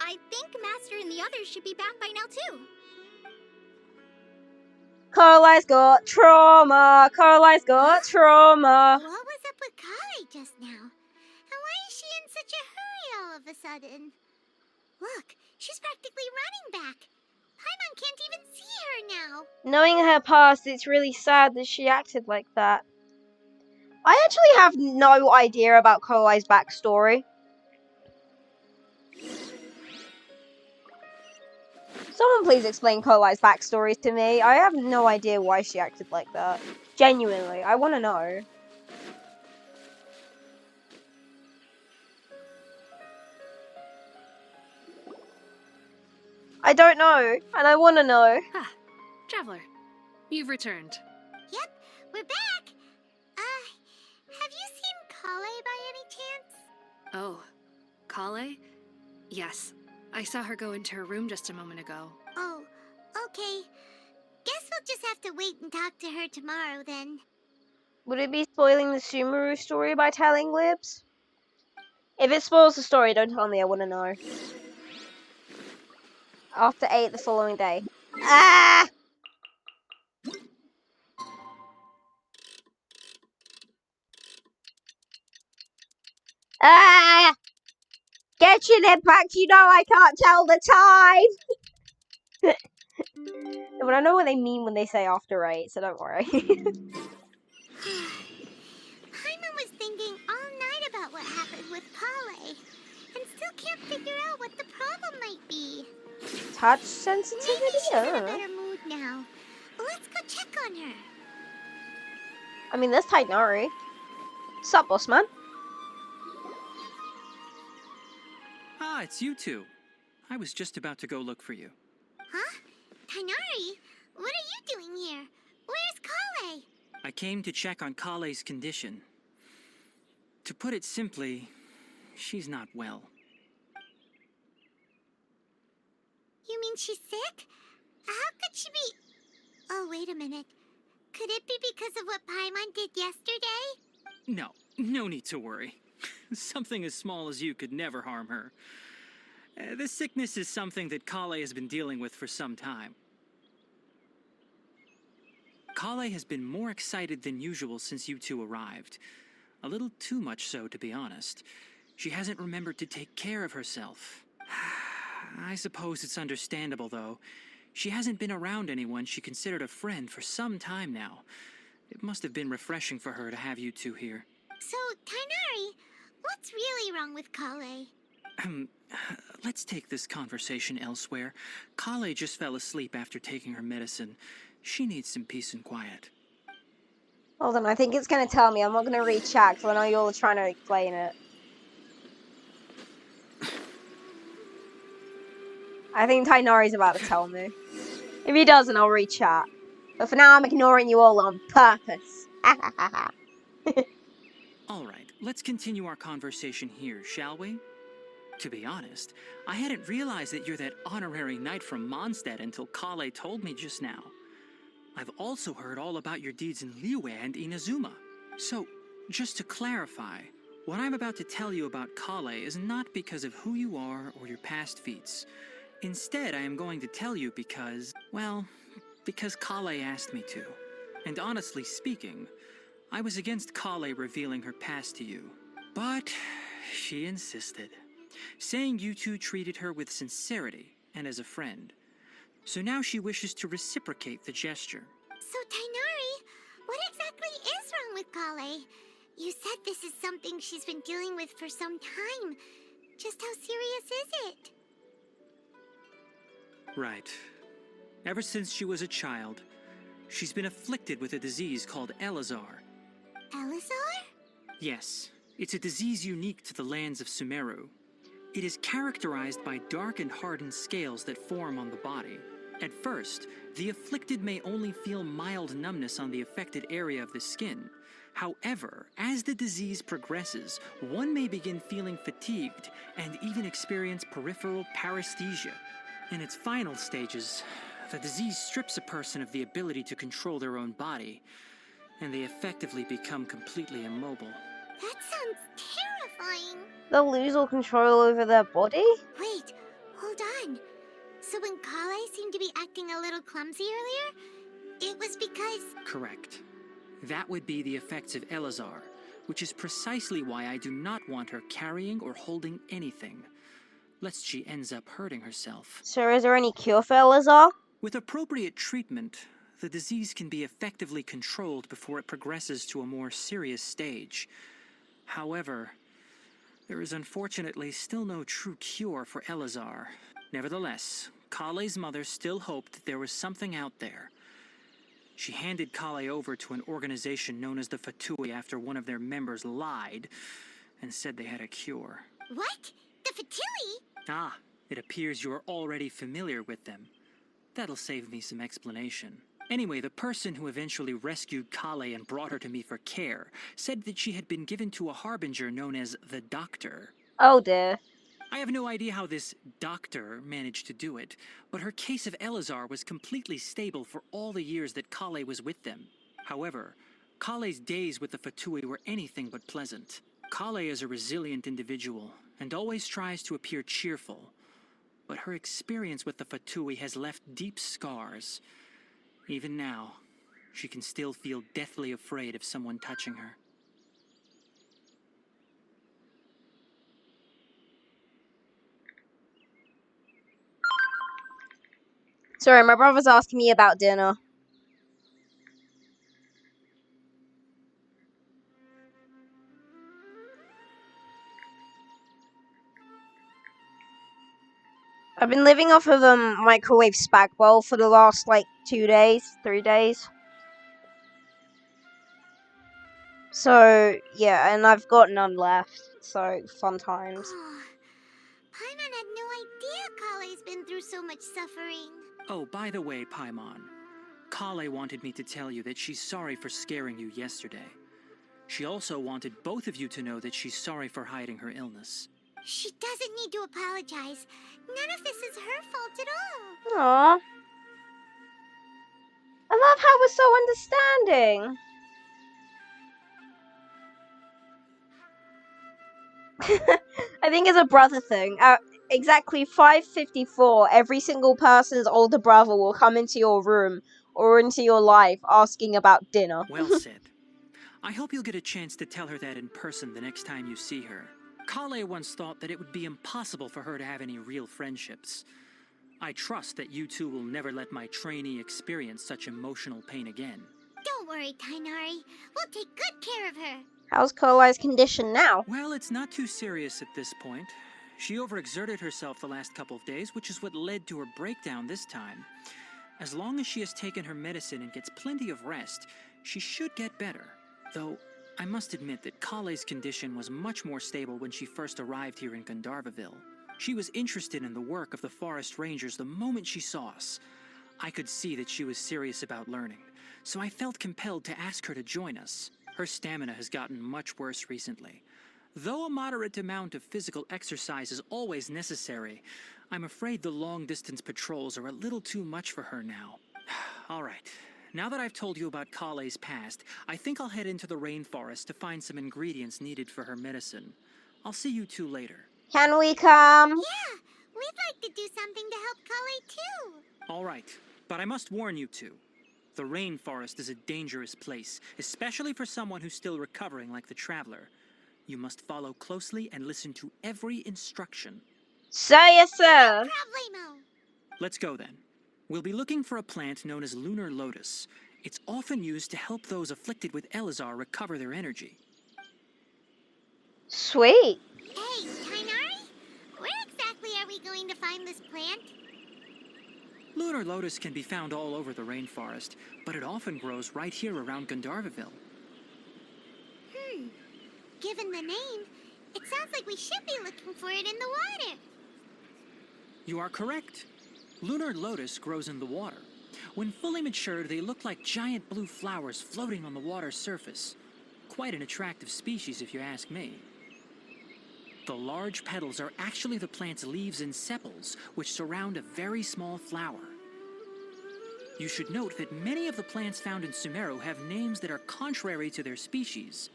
I think Master and the others should be back by now, too. Carly's got trauma. Carly's got trauma. What was up with Kale just now? And why is she in such a hurry all of a sudden? Look, she's practically running back. Paimon can't even see her now. Knowing her past, it's really sad that she acted like that. I actually have no idea about Carly's backstory. Someone please explain Carly's backstory to me. I have no idea why she acted like that. Genuinely, I want to know. I don't know, and I want to know. Ah, Traveler, you've returned. Yep, we're back. Have you seen Kale by any chance? Oh, Kale? Yes, I saw her go into her room just a moment ago. Oh, okay. Guess we'll just have to wait and talk to her tomorrow then. Would it be spoiling the Sumeru story by telling Libs? If it spoils the story, don't tell me, I want to know. After 8 the following day. Ah! Ah! Genshin Impact, you know I can't tell the time! But I know what they mean when they say after 8, so don't worry. Paimon was thinking all night about what happened with Kale, and still can't figure out what the problem might be. Touch Maybe sensitivity? she's I in a don't know. better mood now. Let's go check on her. I mean, there's Tainari. Sup, boss man? Ah, it's you two. I was just about to go look for you. Huh? Tainari? What are you doing here? Where's Kale? I came to check on Kale's condition. To put it simply, she's not well. You mean she's sick? How could she be... Oh, wait a minute. Could it be because of what Paimon did yesterday? No need to worry. Something as small as you could never harm her. This sickness is something that Kale has been dealing with for some time. Kale has been more excited than usual since you two arrived. A little too much so, to be honest. She hasn't remembered to take care of herself. I suppose it's understandable, though. She hasn't been around anyone she considered a friend for some time now. It must have been refreshing for her to have you two here. So, Tainari, what's really wrong with Kale? Let's take this conversation elsewhere. Kale just fell asleep after taking her medicine. She needs some peace and quiet. Hold on, I think it's going to tell me. I'm not going to read chat because I know you're all trying to explain it. I think Tainari's about to tell me. If he doesn't, I'll read chat. But for now, I'm ignoring you all on purpose. Alright, let's continue our conversation here, shall we? To be honest, I hadn't realized that you're that honorary knight from Mondstadt until Kale told me just now. I've also heard all about your deeds in Liyue and Inazuma. So, just to clarify, what I'm about to tell you about Kale is not because of who you are or your past feats. Instead, I am going to tell you because, well, because Kale asked me to. And honestly speaking, I was against Kale revealing her past to you. But she insisted, saying you two treated her with sincerity and as a friend. So now she wishes to reciprocate the gesture. So, Tainari, what exactly is wrong with Kale? You said this is something she's been dealing with for some time. Just how serious is it? Right. Ever since she was a child, she's been afflicted with a disease called Elazar. Elazar? Yes, it's a disease unique to the lands of Sumeru. It is characterized by dark and hardened scales that form on the body. At first, the afflicted may only feel mild numbness on the affected area of the skin. However, as the disease progresses, one may begin feeling fatigued and even experience peripheral paresthesia. In its final stages, the disease strips a person of the ability to control their own body, and they effectively become completely immobile. That sounds terrifying. They'll lose all control over their body? Wait, hold on. So when Kale seemed to be acting a little clumsy earlier, It was because... Correct. That would be the effects of Elazar, which is precisely why I do not want her carrying or holding anything, lest she ends up hurting herself. So is there any cure for Elazar? With appropriate treatment, the disease can be effectively controlled before it progresses to a more serious stage. However, there is unfortunately still no true cure for Elazar. Nevertheless, Kale's mother still hoped that there was something out there. She handed Kale over to an organization known as the Fatui after one of their members lied and said they had a cure. What? The Fatui? Ah, it appears you're already familiar with them. That'll save me some explanation. Anyway, the person who eventually rescued Kale and brought her to me for care said that she had been given to a harbinger known as the Doctor. Oh dear. I have no idea how this doctor managed to do it, but her case of Elazar was completely stable for all the years that Kale was with them. However, Kale's days with the Fatui were anything but pleasant. Kale is a resilient individual and always tries to appear cheerful, but her experience with the Fatui has left deep scars. Even now, she can still feel deathly afraid of someone touching her. Sorry, my brother's asking me about dinner. I've been living off of microwave spag bowl for the last 3 days. So yeah, and I've got none left. So fun times. Oh, Paimon had no idea Kale's been through so much suffering. Oh, by the way, Paimon, Kale wanted me to tell you that she's sorry for scaring you yesterday. She also wanted both of you to know that she's sorry for hiding her illness. She doesn't need to apologize. None of this is her fault at all. Aww. I love how we're so understanding. I think it's a brother thing. At exactly 5:54, every single person's older brother will come into your room or into your life asking about dinner. Well said. I hope you'll get a chance to tell her that in person the next time you see her. Kale once thought that it would be impossible for her to have any real friendships. I trust that you two will never let my trainee experience such emotional pain again. Don't worry, Tainari. We'll take good care of her. How's Kale's condition now? Well, it's not too serious at this point. She overexerted herself the last couple of days, which is what led to her breakdown this time. As long as she has taken her medicine and gets plenty of rest, she should get better. Though, I must admit that Kale's condition was much more stable when she first arrived here in Gandharvaville. She was interested in the work of the forest rangers the moment she saw us. I could see that she was serious about learning, so I felt compelled to ask her to join us. Her stamina has gotten much worse recently. Though a moderate amount of physical exercise is always necessary, I'm afraid the long-distance patrols are a little too much for her now. All right. Now that I've told you about Kale's past, I think I'll head into the rainforest to find some ingredients needed for her medicine. I'll see you two later. Can we come? Yeah, we'd like to do something to help Kale too. All right, but I must warn you two. The rainforest is a dangerous place, especially for someone who's still recovering like the Traveler. You must follow closely and listen to every instruction. Yes, sir. Problemo. Let's go then. We'll be looking for a plant known as lunar lotus. It's often used to help those afflicted with Elazar recover their energy. Sweet. Hey, Tainari, where exactly are we going to find this plant? Lunar lotus can be found all over the rainforest, but it often grows right here around Gandharvaville. Given the name, it sounds like we should be looking for it in the water. You are correct. Lunar lotus grows in the water. When fully matured, they look like giant blue flowers floating on the water's surface. Quite an attractive species, if you ask me. The large petals are actually the plant's leaves and sepals, which surround a very small flower. You should note that many of the plants found in Sumeru have names that are contrary to their species.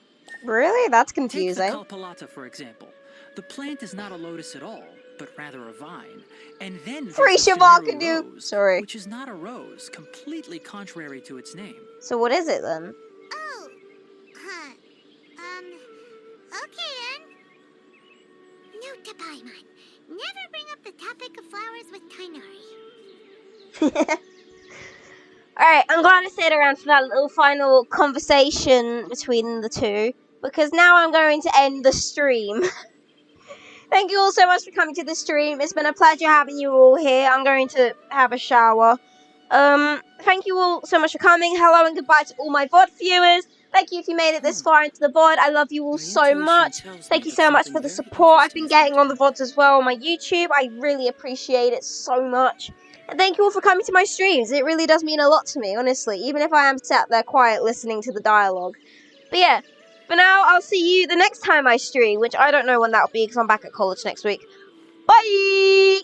Really? That's Take the confusing. Kalpalata, for example. The plant is not a lotus at all. but rather a vine. And then Free there's the Shavaka Sumeru do. rose, Sorry. which is not a rose, completely contrary to its name. So what is it then? Oh, huh. Okay then. Note to Paimon. Never bring up the topic of flowers with Tainari. Alright, I'm glad I stayed around for that little final conversation between the two, because now I'm going to end the stream. Thank you all so much for coming to the stream. It's been a pleasure having you all here. I'm going to have a shower. Thank you all so much for coming. Hello and goodbye to all my VOD viewers. Thank you if you made it this far into the VOD. I love you all My so intuition much. tells Thank me you that so much something for the very support. I've interesting been is getting on the happening. VODs as well on my YouTube. I really appreciate it so much. And thank you all for coming to my streams. It really does mean a lot to me, honestly, even if I am sat there quiet listening to the dialogue. But yeah, for now, I'll see you the next time I stream, which I don't know when that'll be because I'm back at college next week. Bye!